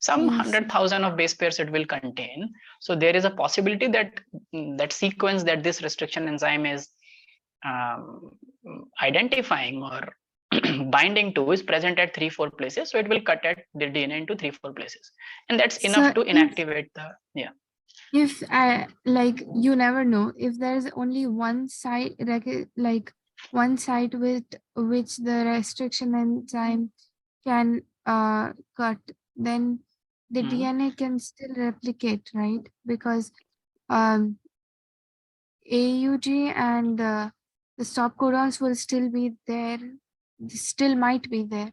Some 100,000 of base pairs it will contain. So there is a possibility that that sequence that this restriction enzyme is identifying or binding to is present at 3-4 places. So it will cut at the DNA into 3-4 places, and that's enough to inactivate the If like you never know, if there's only one site, like one site with which the restriction enzyme can cut, then the DNA can still replicate, right? Because AUG and the stop codons will still be there, still might be there.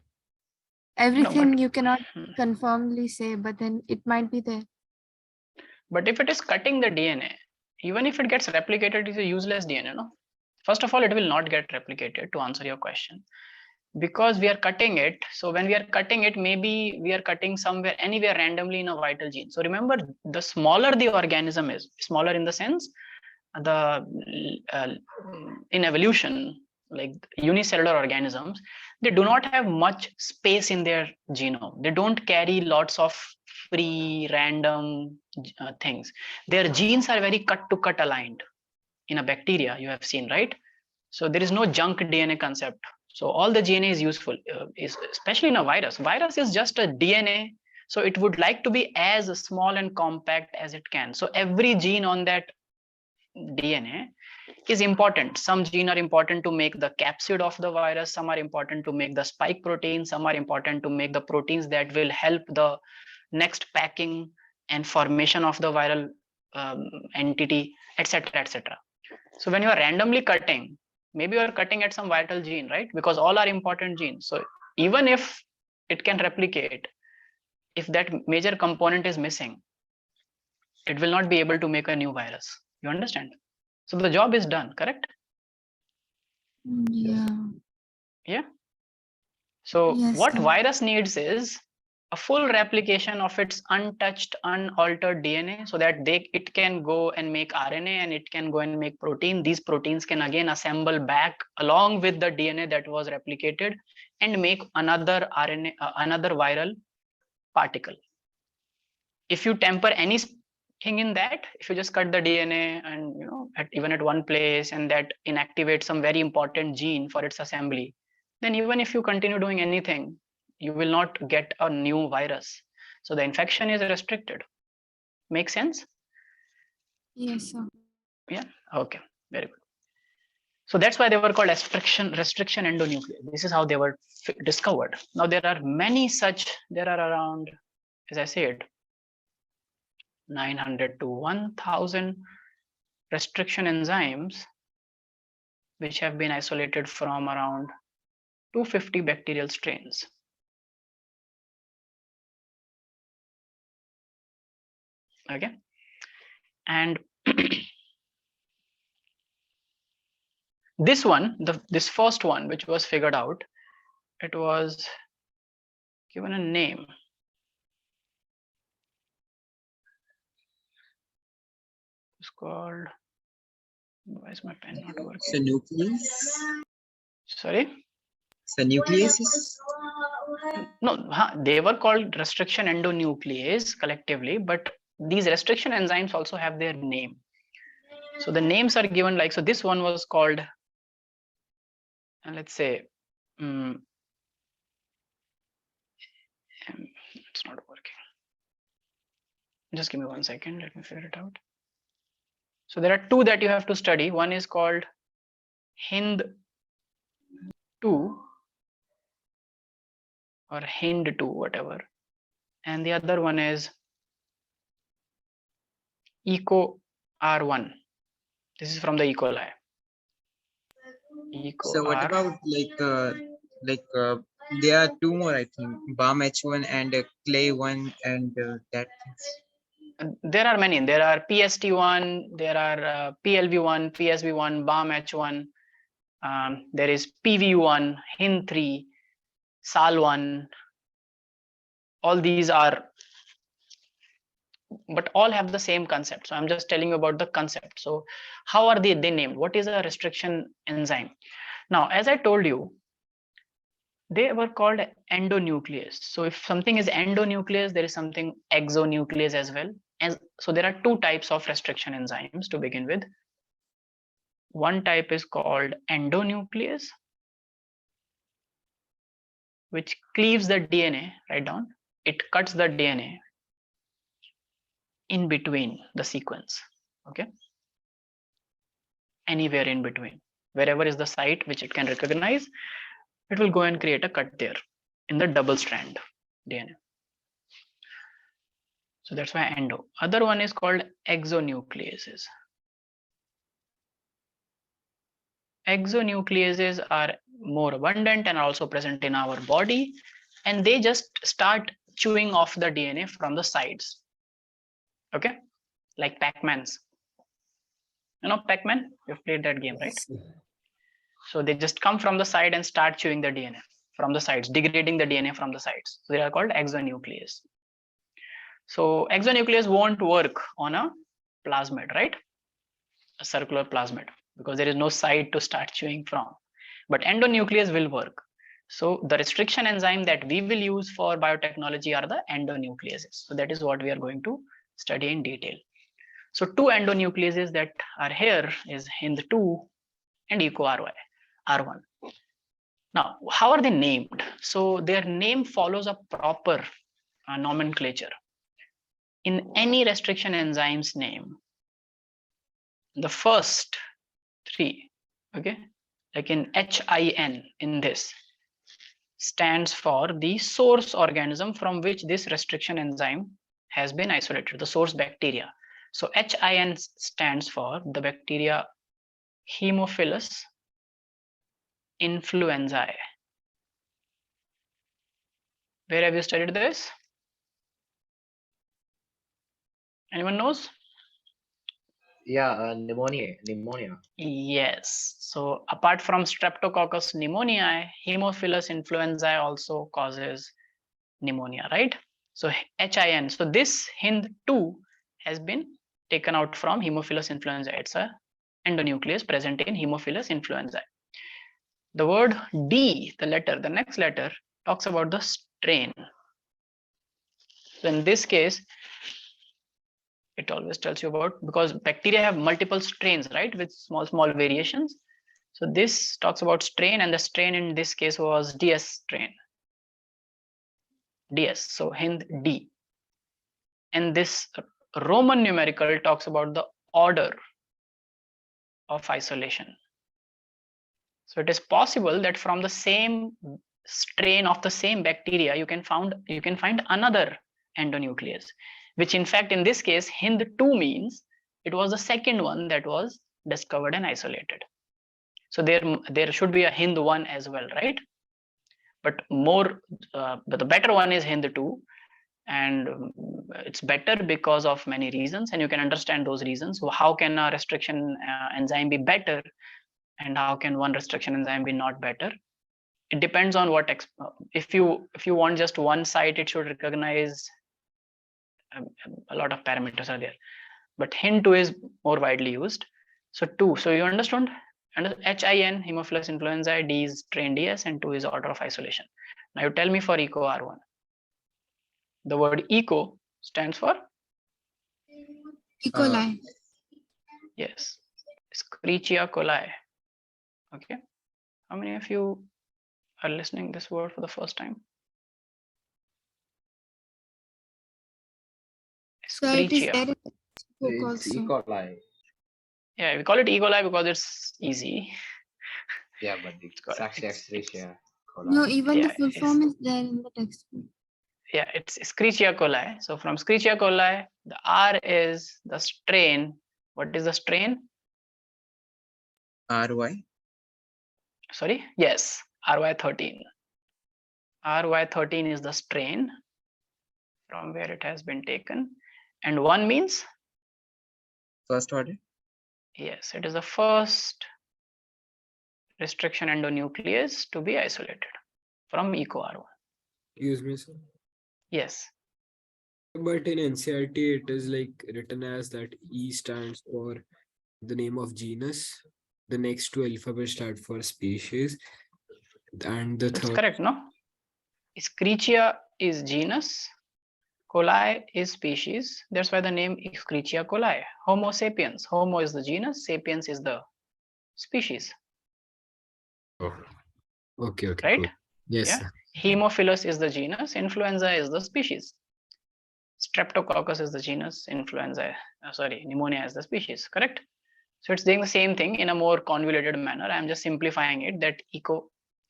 Everything you cannot confirmly say, but then it might be there. But if it is cutting the DNA, even if it gets replicated, it is a useless DNA, no? First of all, it will not get replicated, to answer your question, because we are cutting it. So when we are cutting it, maybe we are cutting somewhere, anywhere randomly in a vital gene. So remember, the smaller the organism is, smaller in the sense, in evolution, like unicellular organisms, they do not have much space in their genome. They don't carry lots of free random things. Their genes are very cut to cut aligned. In a bacteria, you have seen, right? So there is no junk DNA concept. So all the DNA is useful, especially in a virus. Virus is just a DNA, so it would like to be as small and compact as it can. So every gene on that DNA is important. Some genes are important to make the capsid of the virus, some are important to make the spike protein, some are important to make the proteins that will help the next packing and formation of the viral entity, etc., etc. So when you are randomly cutting, maybe you are cutting at some vital gene, right? Because all are important genes. So even if it can replicate, if that major component is missing, it will not be able to make a new virus. You understand? So the job is done, correct? Yeah. So Yes, what sir. virus needs is a full replication of its untouched, unaltered DNA, so that it can go and make RNA, and it can go and make protein. These proteins can again assemble back along with the DNA that was replicated and make another RNA, another viral particle. If you temper anything in that, if you just cut the DNA and even at one place, and that inactivates some very important gene for its assembly, then even if you continue doing anything, you will not get a new virus. So the infection is restricted. Make sense? Yes, sir. Yeah. Okay. Very good. So that's why they were called restriction endonuclease. This is how they were discovered. Now there are many such. There are around, as I said, 900 to 1000 restriction enzymes which have been isolated from around 250 bacterial strains. Okay, and this one, this first one which was figured out, it was given a name. It's called, why is my pen not working? So nucleus. Sorry? So nucleases? No, they were called restriction endonuclease collectively, but these restriction enzymes also have their name. So the names are given like, so this one was called, and let's say, it's not working. Just give me 1 second, let me figure it out. So there are two that you have to study. One is called Hind2 or Hind2, whatever. And the other one is EcoR1. This is from the E. coli. So what about there are two more, I think, BAM-H1 and Clay1 and that things. There are many. There are PST1, there are PLV1, PSV1, BAM-H1. There is PV1, Hin3, SAL1. All these are, but all have the same concept. So I'm just telling you about the concept. So how are they named? What is a restriction enzyme? Now, as I told you, they were called endonuclease. So if something is endonuclease, there is something exonuclease as well. And so there are two types of restriction enzymes to begin with. One type is called endonuclease, which cleaves the DNA, write down. It cuts the DNA in between the sequence, okay? Anywhere in between, wherever is the site which it can recognize, it will go and create a cut there in the double strand DNA. So that's why endo. Other one is called exonucleases. Exonucleases are more abundant and also present in our body, and they just start chewing off the DNA from the sides. Okay, like Pac-Man's. You know Pac-Man? You've played that game, right? So they just come from the side and start chewing the DNA from the sides, degrading the DNA from the sides. So they are called exonuclease. So exonuclease won't work on a plasmid, right? A circular plasmid, because there is no side to start chewing from. But endonuclease will work. So the restriction enzyme that we will use for biotechnology are the endonucleases. So that is what we are going to study in detail. So two endonucleases that are here is HIND2 and EcoRY1. Now, how are they named? So their name follows a proper nomenclature. In any restriction enzyme's name, the first three, okay, like in HIN in this, stands for the source organism from which this restriction enzyme has been isolated, the source bacteria. So HIN stands for the bacteria Haemophilus influenzae. Where have you studied this? Anyone knows? Yeah, pneumonia. Yes. So apart from Streptococcus pneumoniae, Haemophilus influenzae also causes pneumonia, right? So HIN. So this HIND2 has been taken out from Haemophilus influenzae. It's a endonuclease present in Haemophilus influenzae. The word D, the next letter, talks about the strain. So in this case, it always tells you about, because bacteria have multiple strains, right, with small variations. So this talks about strain, and the strain in this case was DS strain. DS, so Hind D. And this Roman numerical talks about the order of isolation. So it is possible that from the same strain of the same bacteria, you can find another endonuclease, which in fact in this case HIND2 means it was the second one that was discovered and isolated. So there should be a HIND1 as well, right? But the better one is HIND2, and it's better because of many reasons, and you can understand those reasons. So how can a restriction enzyme be better, and how can one restriction enzyme be not better? It depends on what if you want just one site, it should recognize a lot of parameters are there, but HIN2 is more widely used. So 2, so you understand, and HIN, Haemophilus influenzae, D is strain DS, and 2 is order of isolation. Now you tell me for EcoR1. The word eco stands for E. coli. Yes, Escherichia coli. Okay, how many of you are listening this word for the first time? So it is Escherichia. there in the book It's E. also. coli. Yeah, we call it E. coli because it's easy. Yeah, but it's actually Escherichia coli. No, even the Yeah, full form is there in the textbook. yeah, it's Escherichia coli. So from Escherichia coli, the R is the strain. What is the strain? RY. Sorry, yes, RY13. RY13 is the strain from where it has been taken, and 1 means First order. yes, it is the first restriction endonuclease to be isolated from EcoR1. Excuse me, sir. Yes. But in NCERT, it is like written as that E stands for the name of genus. The next two alphabets start for species. And the That's third. correct, no? Escherichia is genus, coli is species. That's why the name Escherichia coli. Homo sapiens. Homo is the genus, sapiens is the species. Oh. Okay, Right? cool. Yes, Yeah. sir. Haemophilus is the genus, influenza is the species. Streptococcus is the genus, pneumonia is the species, correct? So it's doing the same thing in a more convoluted manner. I'm just simplifying it, that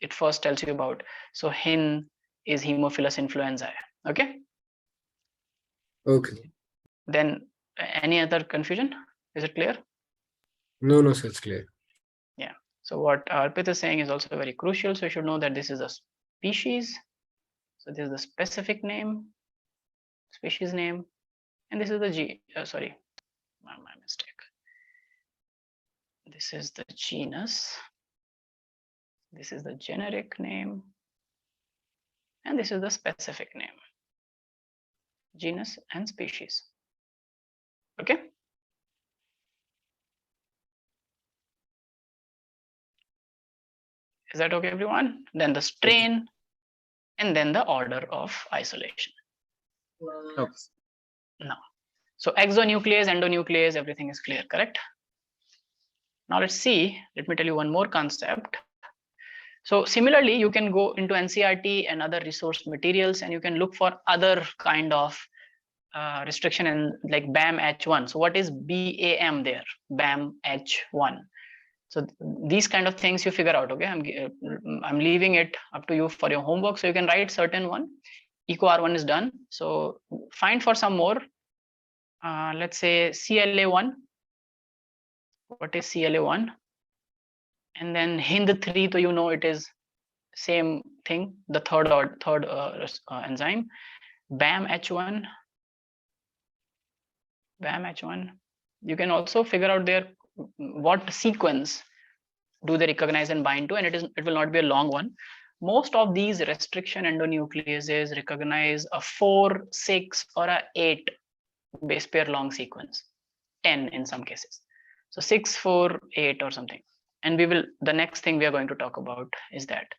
it first tells you about. So HIN is Haemophilus influenzae, okay? Okay. Then any other confusion? Is it clear? No, sir, it's clear. Yeah. So what Arpit is saying is also very crucial. So you should know that this is a species. So this is the specific name, species name, and this is the my mistake. This is the genus. This is the generic name. And this is the specific name. Genus and species. Okay. Is that okay, everyone? Then the strain, and then the order of isolation. Okay. Now, so exonuclease, endonuclease, everything is clear, correct? Now let's see, let me tell you one more concept. So similarly, you can go into NCERT and other resource materials, and you can look for other kind of restriction and like BAM H1. So what is BAM there? BAM H1. So these kind of things you figure out. Okay, I'm leaving it up to you for your homework. So you can write certain one. Eco R1 is done. So find for some more. Let's say CLA1. What is CLA1? And then HIND3, so you know it is same thing, the third enzyme. BAM H1. BAM H1. You can also figure out their what sequence do they recognize and bind to, and it will not be a long one. Most of these restriction endonucleases recognize a 4, 6, or a 8 base pair long sequence, 10 in some cases. So 6, 4, 8 or something. And we will, the next thing we are going to talk about is that.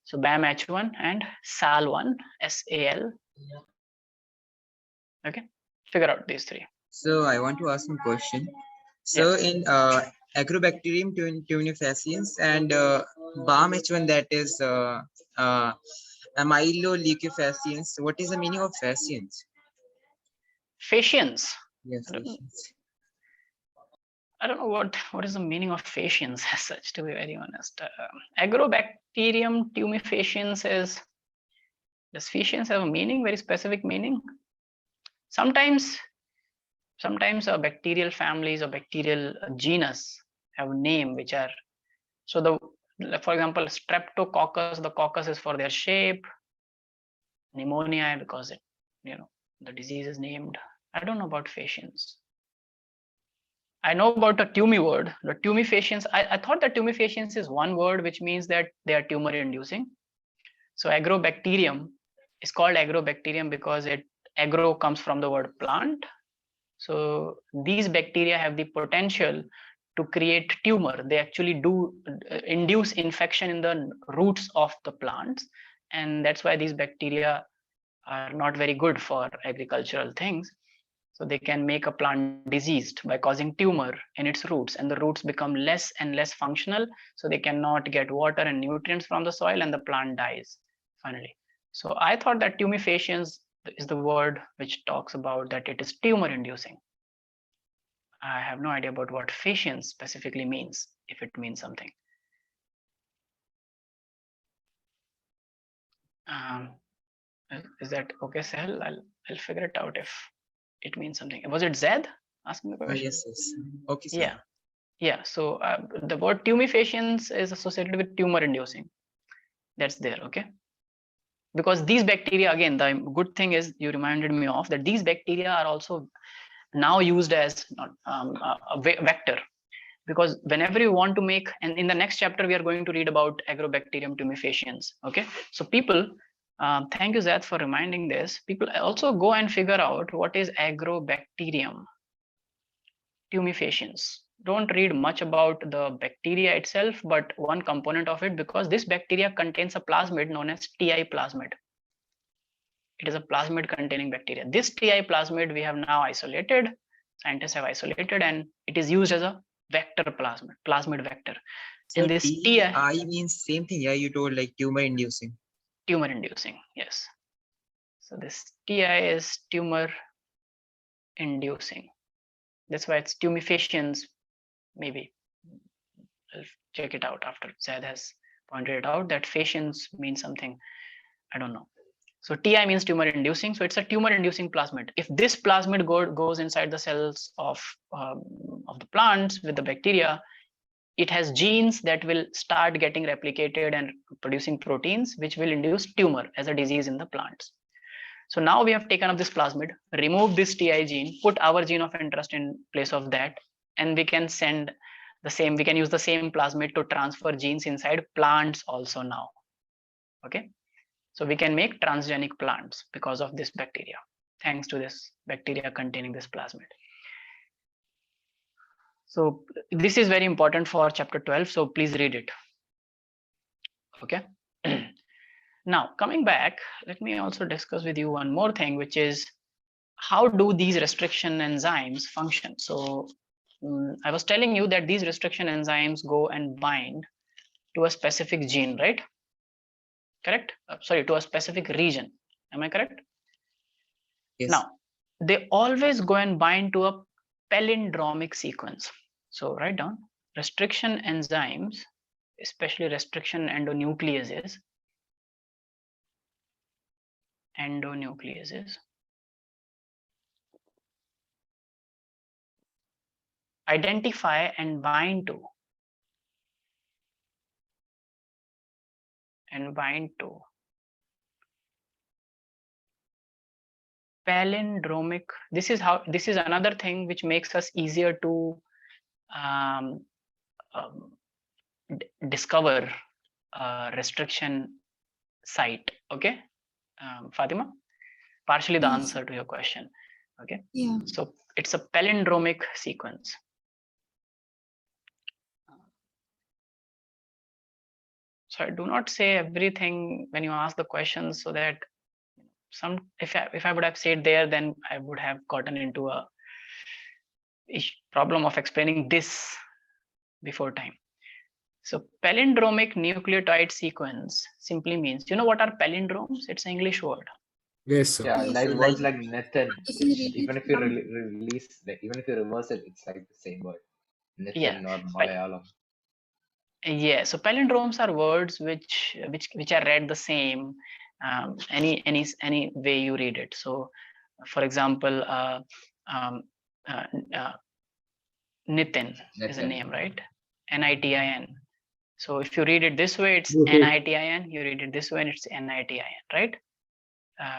So BAM H1 and SAL1, SAL. Okay, figure out these three. So I want to ask one question. So in Agrobacterium tumefaciens and BAM H1, that is amyloleucofaciens. What is the meaning of faciens? Faciens. Yes. I don't know what is the meaning of faciens as such, to be very honest. Agrobacterium tumefaciens is, does faciens have a meaning, very specific meaning? Sometimes bacterial families or bacterial genus have a name which are, so for example, Streptococcus, the coccus is for their shape. Pneumonia because it, the disease is named. I don't know about faciens. I know about the tumi word. The tumefaciens, I thought that tumefaciens is one word which means that they are tumor inducing. So agrobacterium is called agrobacterium because agro comes from the word plant. So these bacteria have the potential to create tumor. They actually do induce infection in the roots of the plants, and that's why these bacteria are not very good for agricultural things. So they can make a plant diseased by causing tumor in its roots, and the roots become less and less functional, so they cannot get water and nutrients from the soil, and the plant dies finally. So I thought that tumefaciens is the word which talks about that it is tumor inducing. I have no idea about what faciens specifically means, if it means something. Is that okay, Sahil? I'll figure it out if it means something. Was it Zed asking the question? Yes. Okay, sir. Yeah. So the word tumefaciens is associated with tumor inducing. That's there, okay? Because these bacteria, again, the good thing is you reminded me of that these bacteria are also now used as a vector, because whenever you want to make, and in the next chapter we are going to read about Agrobacterium tumefaciens. Okay, so people, thank you Zed for reminding this. People also go and figure out what is Agrobacterium tumefaciens. Don't read much about the bacteria itself, but one component of it, because this bacteria contains a plasmid known as Ti plasmid. It is a plasmid containing bacteria. This Ti plasmid we have now isolated, scientists have isolated, and it is used as a vector plasmid vector. So and this Ti means same thing. Yeah, you told like tumor inducing. Tumor inducing, yes. So this Ti is tumor inducing. That's why it's tumefaciens. Maybe I'll check it out after Zed has pointed it out that faciens means something. I don't know. So Ti means tumor inducing. So it's a tumor inducing plasmid. If this plasmid goes inside the cells of the plants with the bacteria, it has genes that will start getting replicated and producing proteins which will induce tumor as a disease in the plants. So now we have taken up this plasmid, remove this Ti gene, put our gene of interest in place of that, and we can send the same, we can use the same plasmid to transfer genes inside plants also now. Okay, so we can make transgenic plants because of this bacteria, thanks to this bacteria containing this plasmid. So this is very important for chapter 12, so please read it. Okay. Now coming back, let me also discuss with you one more thing, which is how do these restriction enzymes function. So I was telling you that these restriction enzymes go and bind to a specific gene, right? Correct? Sorry, to a specific region. Am I correct? Yes. Now, they always go and bind to a palindromic sequence. So write down restriction enzymes, especially restriction endonucleases. Identify and bind to palindromic. This is another thing which makes us easier to um, discover restriction site. Okay, Fatima, partially the Yes. answer to your question. Okay, Yeah. so it's a palindromic sequence. So I do not say everything when you ask the questions, so that if I would have said there, then I would have gotten into a problem of explaining this before time. So palindromic nucleotide sequence simply means, you know what are palindromes? It's an English word. Yes, sir. Yeah, Yes. like So words like like Nathan, If you read even it if you from release, like, even if you reverse it, it's like the same word. Yeah. Nathan or Malayalam. Yeah, so palindromes are words which are read the same any way you read it. So for example, Nitin is a Nathan. name, right? Nitin. So if you read it this way, it's Okay. Nitin. You read it this way, and it's Nitin, right?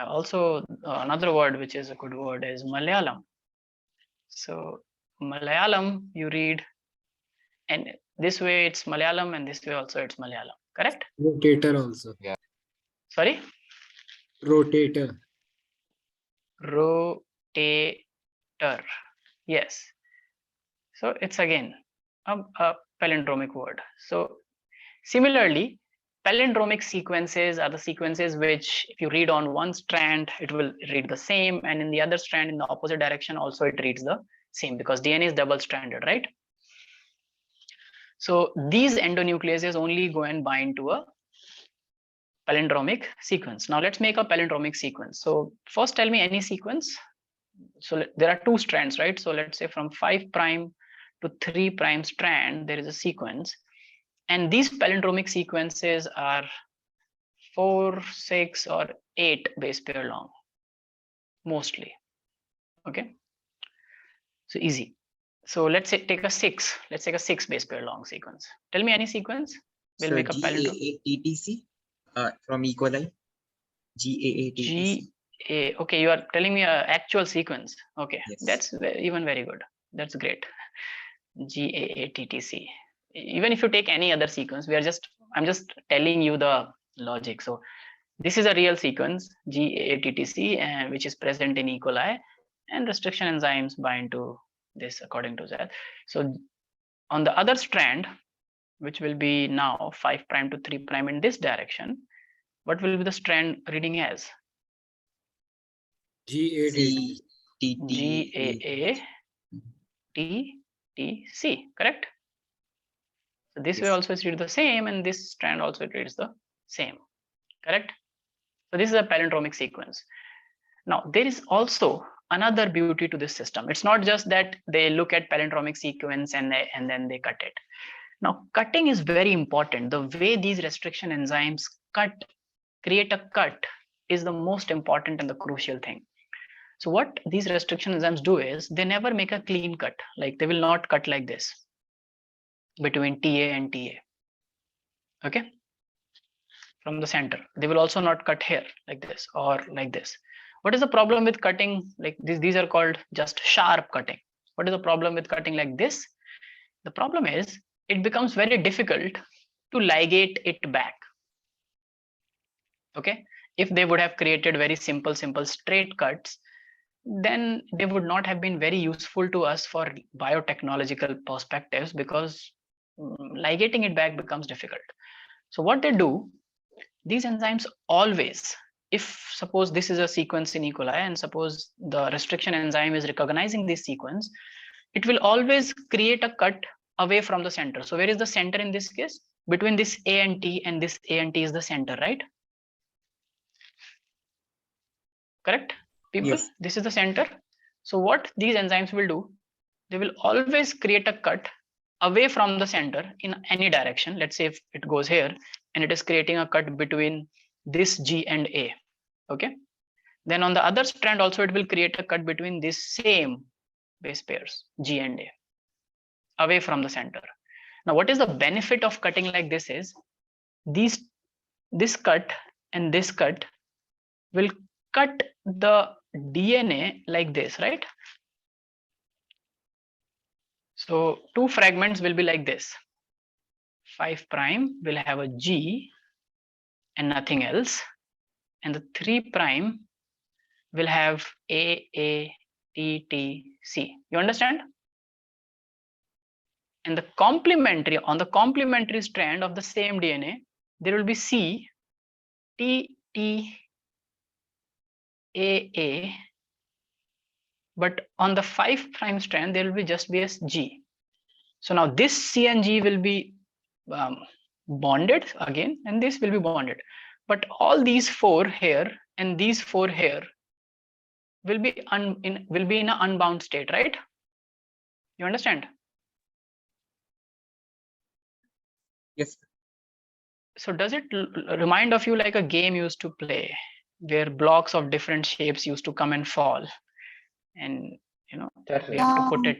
Also, another word which is a good word is Malayalam. So Malayalam, you read, and this way it's Malayalam, and this way also it's Malayalam. Correct? Rotator also. Yeah. Sorry? Rotator. Rotator. Yes. So it's again a palindromic word. So similarly, palindromic sequences are the sequences which, if you read on one strand, it will read the same, and in the other strand, in the opposite direction, also it reads the same, because DNA is double-stranded, right? So these endonucleases only go and bind to a palindromic sequence. Now let's make a palindromic sequence. So first tell me any sequence. So there are two strands, right? So let's say from 5' to 3' strand, there is a sequence. And these palindromic sequences are 4, 6, or 8 base pair long, mostly. Okay. So easy. So let's say take a 6. Let's take a 6 base pair long sequence. Tell me any sequence. We'll so make a palindrome. GAATTC from E. coli. GAATTC. Okay, you are telling me a actual sequence. Okay, Yes. that's even very good. That's great. GAATTC. Even if you take any other sequence, I'm just telling you the logic. So this is a real sequence, GAATTC, which is present in E. coli, and restriction enzymes bind to this according to that. So on the other strand, which will be now 5' to 3' in this direction, what will be the strand reading as? GAATTC. GAATTC, correct? So this way Yes. also is read the same, and this strand also reads the same, correct? So this is a palindromic sequence. Now there is also another beauty to this system. It's not just that they look at palindromic sequence and then they cut it. Now cutting is very important. The way these restriction enzymes create a cut is the most important and the crucial thing. So what these restriction enzymes do is they never make a clean cut. Like they will not cut like this between TA and TA. Okay. From the center. They will also not cut here like this or like this. What is the problem with cutting like this? These are called just sharp cutting. What is the problem with cutting like this? The problem is it becomes very difficult to ligate it back. Okay. If they would have created very simple straight cuts, then they would not have been very useful to us for biotechnological perspectives, because ligating it back becomes difficult. So what they do, these enzymes always, if suppose this is a sequence in E. coli and suppose the restriction enzyme is recognizing this sequence, it will always create a cut away from the center. So where is the center in this case? Between this A and T, and this A and T is the center, right? Correct, people? Yes. This is the center. So what these enzymes will do, they will always create a cut away from the center in any direction. Let's say if it goes here and it is creating a cut between this G and A. Okay. Then on the other strand also it will create a cut between these same base pairs G and A away from the center. Now what is the benefit of cutting like this is this cut and this cut will cut the DNA like this, right? So two fragments will be like this. 5' will have a G and nothing else, and the 3' will have A, T, T, C. You understand? And the complementary, on the complementary strand of the same DNA, there will be C, T, T, A, but on the 5' strand there will be just be as G. So now this C and G will be bonded again, and this will be bonded, but all these 4 here and these 4 here will be in an unbound state, right? You understand? Yes. So does it remind of you like a game you used to play where blocks of different shapes used to come and fall, and you know we have to put it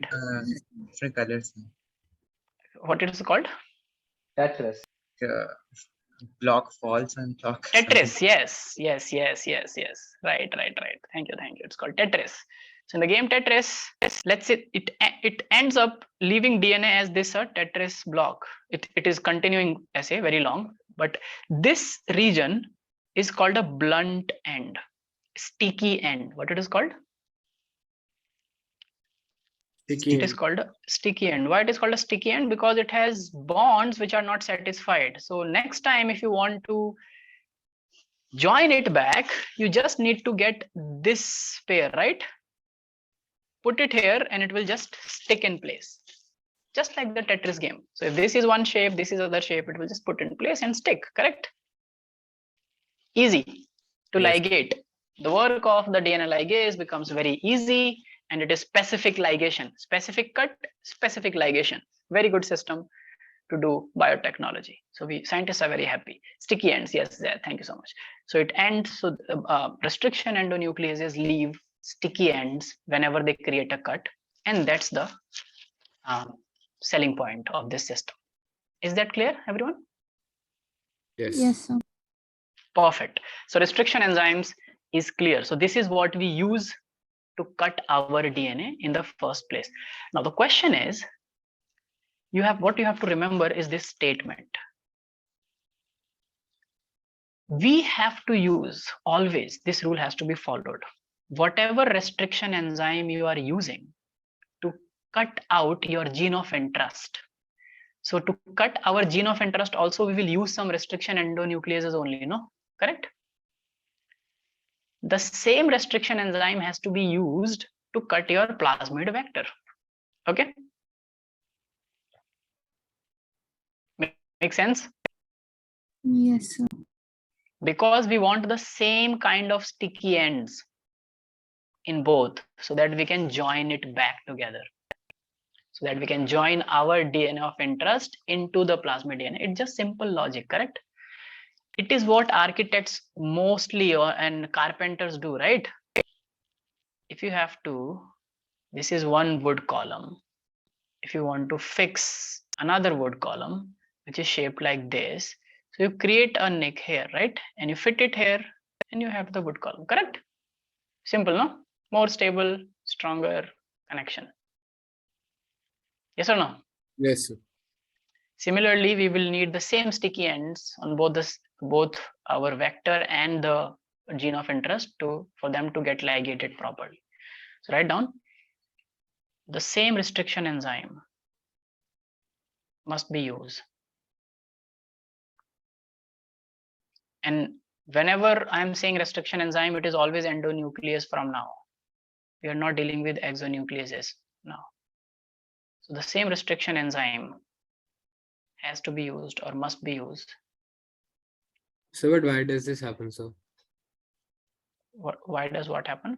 Different colors. what it is called? Tetris. Block falls on block. Tetris. Yes. Right. Thank you. It's called Tetris. So in the game Tetris, let's say it ends up leaving DNA as this Tetris block. It is continuing as a very long, but this region is called a blunt end, sticky end. What it is called? Sticky It is called a sticky end. Why it is called a sticky end? Because it has bonds which are not satisfied. So next time if you want to join it back, you just need to get this pair, right? Put it here and it will just stick in place, just like the Tetris game. So if this is one shape, this is other shape, it will just put in place and stick, correct? Easy to ligate. The work of the DNA ligase becomes very easy, and it is specific ligation, specific cut, specific ligation. Very good system to do biotechnology. So we scientists are very happy. Sticky ends, yes, there. Thank you so much. So it ends. So restriction endonucleases leave sticky ends whenever they create a cut, and that's the selling point of this system. Is that clear, everyone? Yes, sir. Perfect. So restriction enzymes is clear. So this is what we use to cut our DNA in the first place. Now the question is, what you have to remember is this statement. We have to use always, this rule has to be followed. Whatever restriction enzyme you are using to cut out your gene of interest. So to cut our gene of interest also we will use some restriction endonucleases only, no? Correct? The same restriction enzyme has to be used to cut your plasmid vector. Okay? Make sense? Yes, sir. Because we want the same kind of sticky ends in both, so that we can join it back together, so that we can join our DNA of interest into the plasmid DNA. It's just simple logic, correct? It is what architects mostly and carpenters do, right? If you have to, this is one wood column. If you want to fix another wood column which is shaped like this, so you create a nick here, right? And you fit it here and you have the wood column, correct? Simple, no? More stable, stronger connection. Yes or no? Yes, sir. Similarly, we will need the same sticky ends on both our vector and the gene of interest for them to get ligated properly. So write down the same restriction enzyme must be used And whenever I'm saying restriction enzyme, it is always endonuclease from now. We are not dealing with exonucleases now. So the same restriction enzyme has to be used or must be used. So, but why does this happen? So, why does what happen?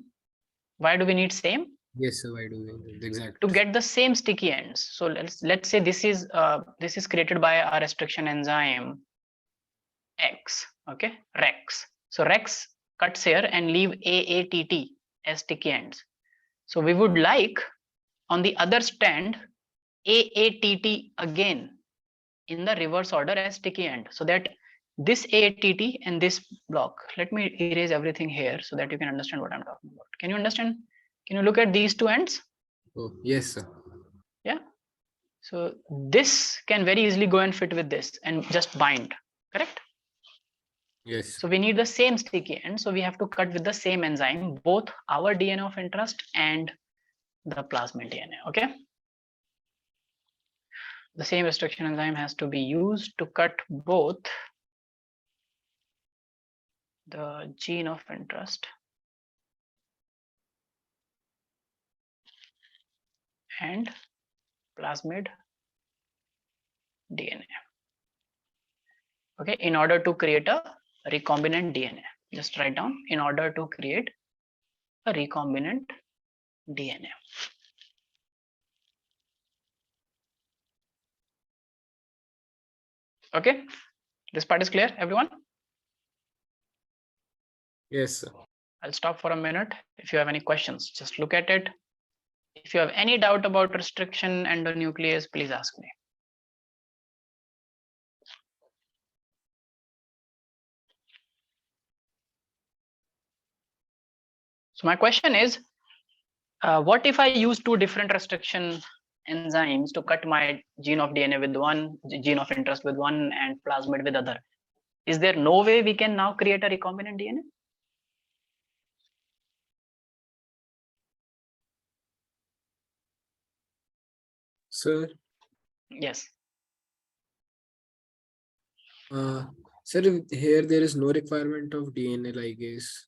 Why do we need same? Yes, sir. Why do we exact? To get the same sticky ends. So let's say this is created by a restriction enzyme X. Okay, Rex. So Rex cuts here and leave AATT as sticky ends. So we would like on the other stand AATT again in the reverse order as sticky end, so that this AATT and this block. Let me erase everything here so that you can understand what I'm talking about. Can you understand? Can you look at these two ends? Oh, yes, sir. Yeah. So this can very easily go and fit with this and just bind, correct? Yes. So we need the same sticky end. So we have to cut with the same enzyme, both our DNA of interest and the plasmid DNA. Okay. The same restriction enzyme has to be used to cut both the gene of interest and plasmid DNA. Okay, in order to create a recombinant DNA, just write down in order to create a recombinant DNA. Okay, this part is clear, everyone? Yes, sir. I'll stop for a minute. If you have any questions, just look at it. If you have any doubt about restriction endonuclease, please ask me. So my question is, what if I use two different restriction enzymes to cut my gene of DNA with one, gene of interest with one, and plasmid with other? Is there no way we can now create a recombinant DNA? Sir. Yes. Sir, here there is no requirement of DNA ligase.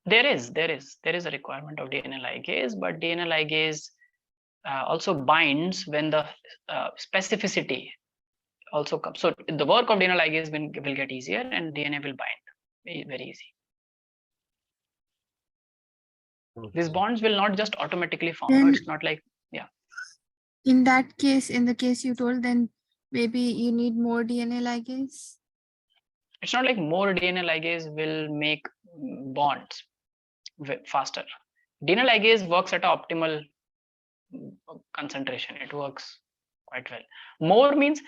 There is a requirement of DNA ligase, but DNA ligase also binds when the specificity also comes. So the work of DNA ligase will get easier and DNA will bind very easy. Okay. These bonds will not just automatically form. No, it's not like, yeah. In that case, in the case you told, then maybe you need more DNA ligase? It's not like more DNA ligase will make bonds faster. DNA ligase works at an optimal concentration. It works quite well. More means,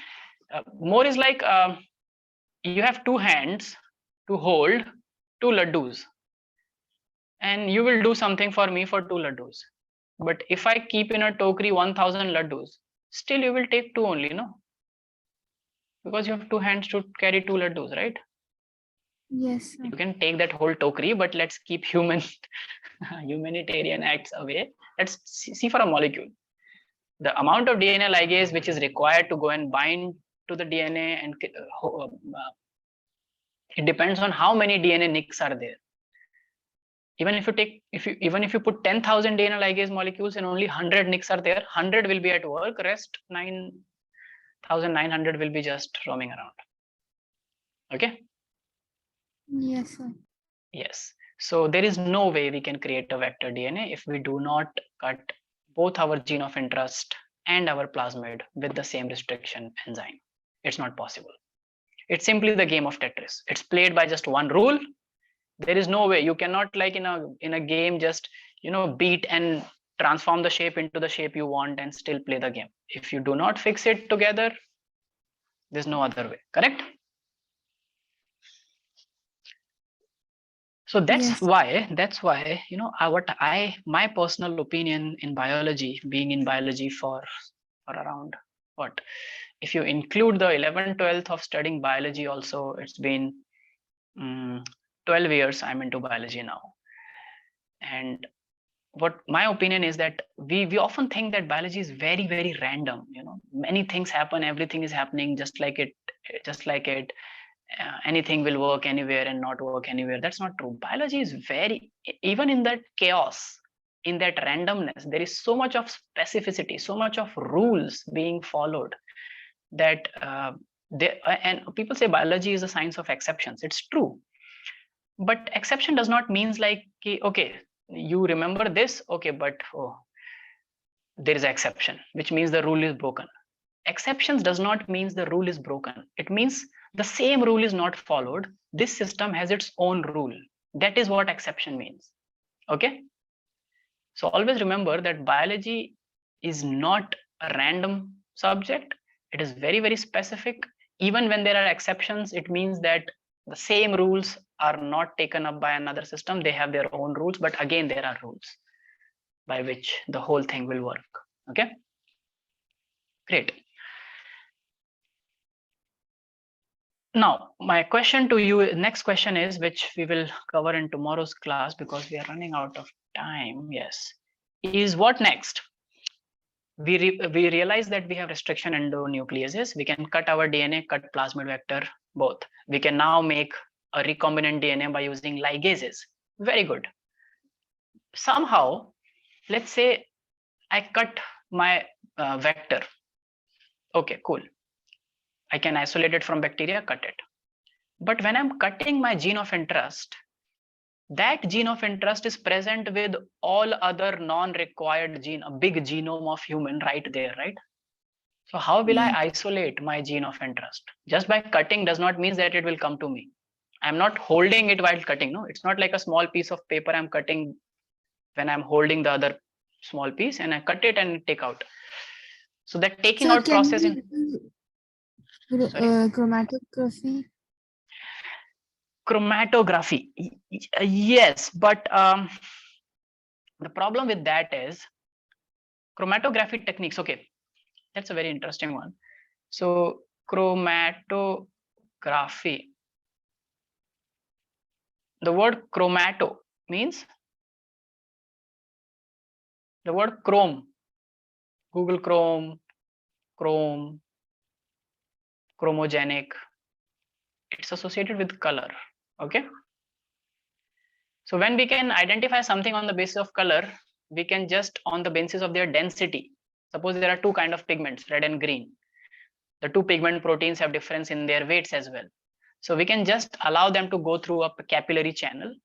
more is like you have two hands to hold two laddus, and you will do something for me for two laddus. But if I keep in a tokri 1000 laddus, still you will take two only, no? Because you have two hands to carry two laddus, right? Yes, sir. You can take that whole tokri, but let's keep humanitarian acts away. Let's see for a molecule. The amount of DNA ligase which is required to go and bind to the DNA, and it depends on how many DNA nicks are there. Even if you put 10,000 DNA ligase molecules and only 100 nicks are there, 100 will be at work, rest 9,900 will be just roaming around. Okay. Yes, sir. Yes. So there is no way we can create a vector DNA if we do not cut both our gene of interest and our plasmid with the same restriction enzyme. It's not possible. It's simply the game of Tetris. It's played by just one rule. There is no way. You cannot, like in a game, just beat and transform the shape into the shape you want and still play the game. If you do not fix it together, there's no other way. Correct? So that's why my personal opinion in biology, being in biology for around what, if you include the 11th 12th of studying biology also, it's been 12 years I'm into biology now. And what my opinion is that we often think that biology is very, very random. Many things happen, everything is happening just like it, anything will work anywhere and not work anywhere. That's not true. Biology is very, even in that chaos, in that randomness, there is so much of specificity, so much of rules being followed that and people say biology is a science of exceptions. It's true, but exception does not means like, okay, you remember this, okay, but oh, there is an exception, which means the rule is broken. Exceptions does not means the rule is broken. It means the same rule is not followed. This system has its own rule. That is what exception means. Okay. So always remember that biology is not a random subject. It is very, very specific. Even when there are exceptions, it means that the same rules are not taken up by another system. They have their own rules, but again, there are rules by which the whole thing will work. Okay. Great. Now, my question to you, next question is, which we will cover in tomorrow's class because we are running out of time. Yes, is what next? We realize that we have restriction endonucleases. We can cut our DNA, cut plasmid vector, both. We can now make a recombinant DNA by using ligases. Very good. Somehow, let's say I cut my vector. Okay, cool. I can isolate it from bacteria, cut it. But when I'm cutting my gene of interest, that gene of interest is present with all other non-required gene, a big genome of human right there, right? So how will I isolate my gene of interest? Just by cutting does not mean that it will come to me. I'm not holding it while cutting. No, it's not like a small piece of paper I'm cutting when I'm holding the other small piece and I cut it and take out. So that taking out process in chromatography. Chromatography, yes, but the problem with that is chromatography techniques. Okay, that's a very interesting one. So chromatography, the word chromato means the word chrome. Google Chrome, chromogenic. It's associated with color. Okay. So when we can identify something on the basis of color, we can just on the basis of their density. Suppose there are two kinds of pigments, red and green. The two pigment proteins have difference in their weights as well. So we can just allow them to go through a capillary channel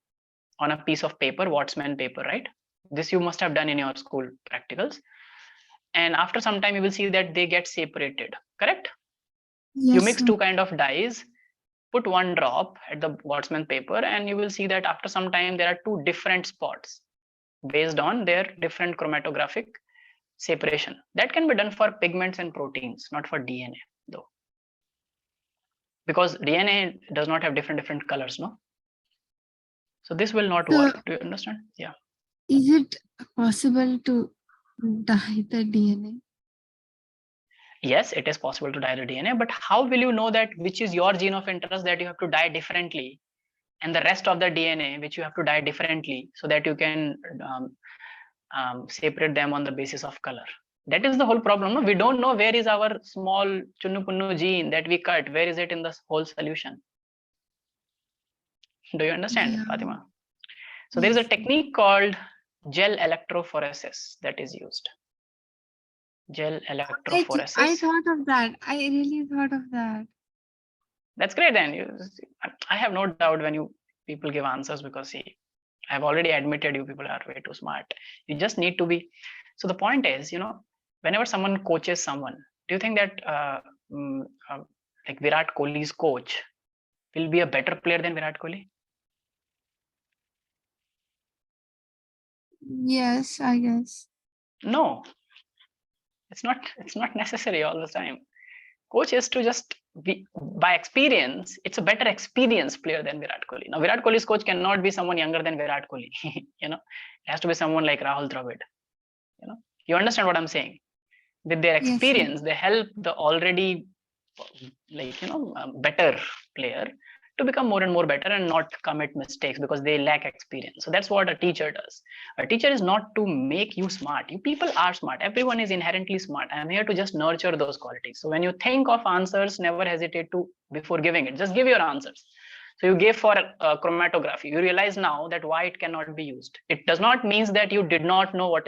on a piece of paper, Wattsman paper, right? This you must have done in your school practicals. And after some time, you will see that they get separated, correct? Yes, you mix two kind of dyes, put one drop at the Wattsman paper, and you will see that after some time, there are two different spots based on their different chromatographic separation. That can be done for pigments and proteins, not for DNA though. Because DNA does not have different colors, no? So this will not work. Do you understand? Yeah. Is it possible to dye the DNA? Yes, it is possible to dye the DNA, but how will you know that which is your gene of interest that you have to dye differently, and the rest of the DNA which you have to dye differently, so that you can separate them on the basis of color? That is the whole problem. No? We don't know where is our small chunnu punnu gene that we cut. Where is it in the whole solution? Do you understand, Fatima? So there is a technique called gel electrophoresis that is used. Gel electrophoresis. I thought of that. I really thought of that. That's great. Then I have no doubt when you people give answers, because see, I've already admitted you people are way too smart. You just need to be. So the point is, whenever someone coaches someone, do you think that like Virat Kohli's coach will be a better player than Virat Kohli? Yes, I guess. No, it's not necessary all the time. Coach is to just be, by experience, it's a better experienced player than Virat Kohli. Now, Virat Kohli's coach cannot be someone younger than Virat Kohli. It has to be someone like Rahul Dravid. You understand what I'm saying? With their experience, they help the already better player to become more and more better and not commit mistakes because they lack experience. So that's what a teacher does. A teacher is not to make you smart. You people are smart. Everyone is inherently smart. I'm here to just nurture those qualities. So when you think of answers, never hesitate to before giving it. Just give your answers. So you gave for chromatography. You realize now that why it cannot be used. It does not mean that you did not know what is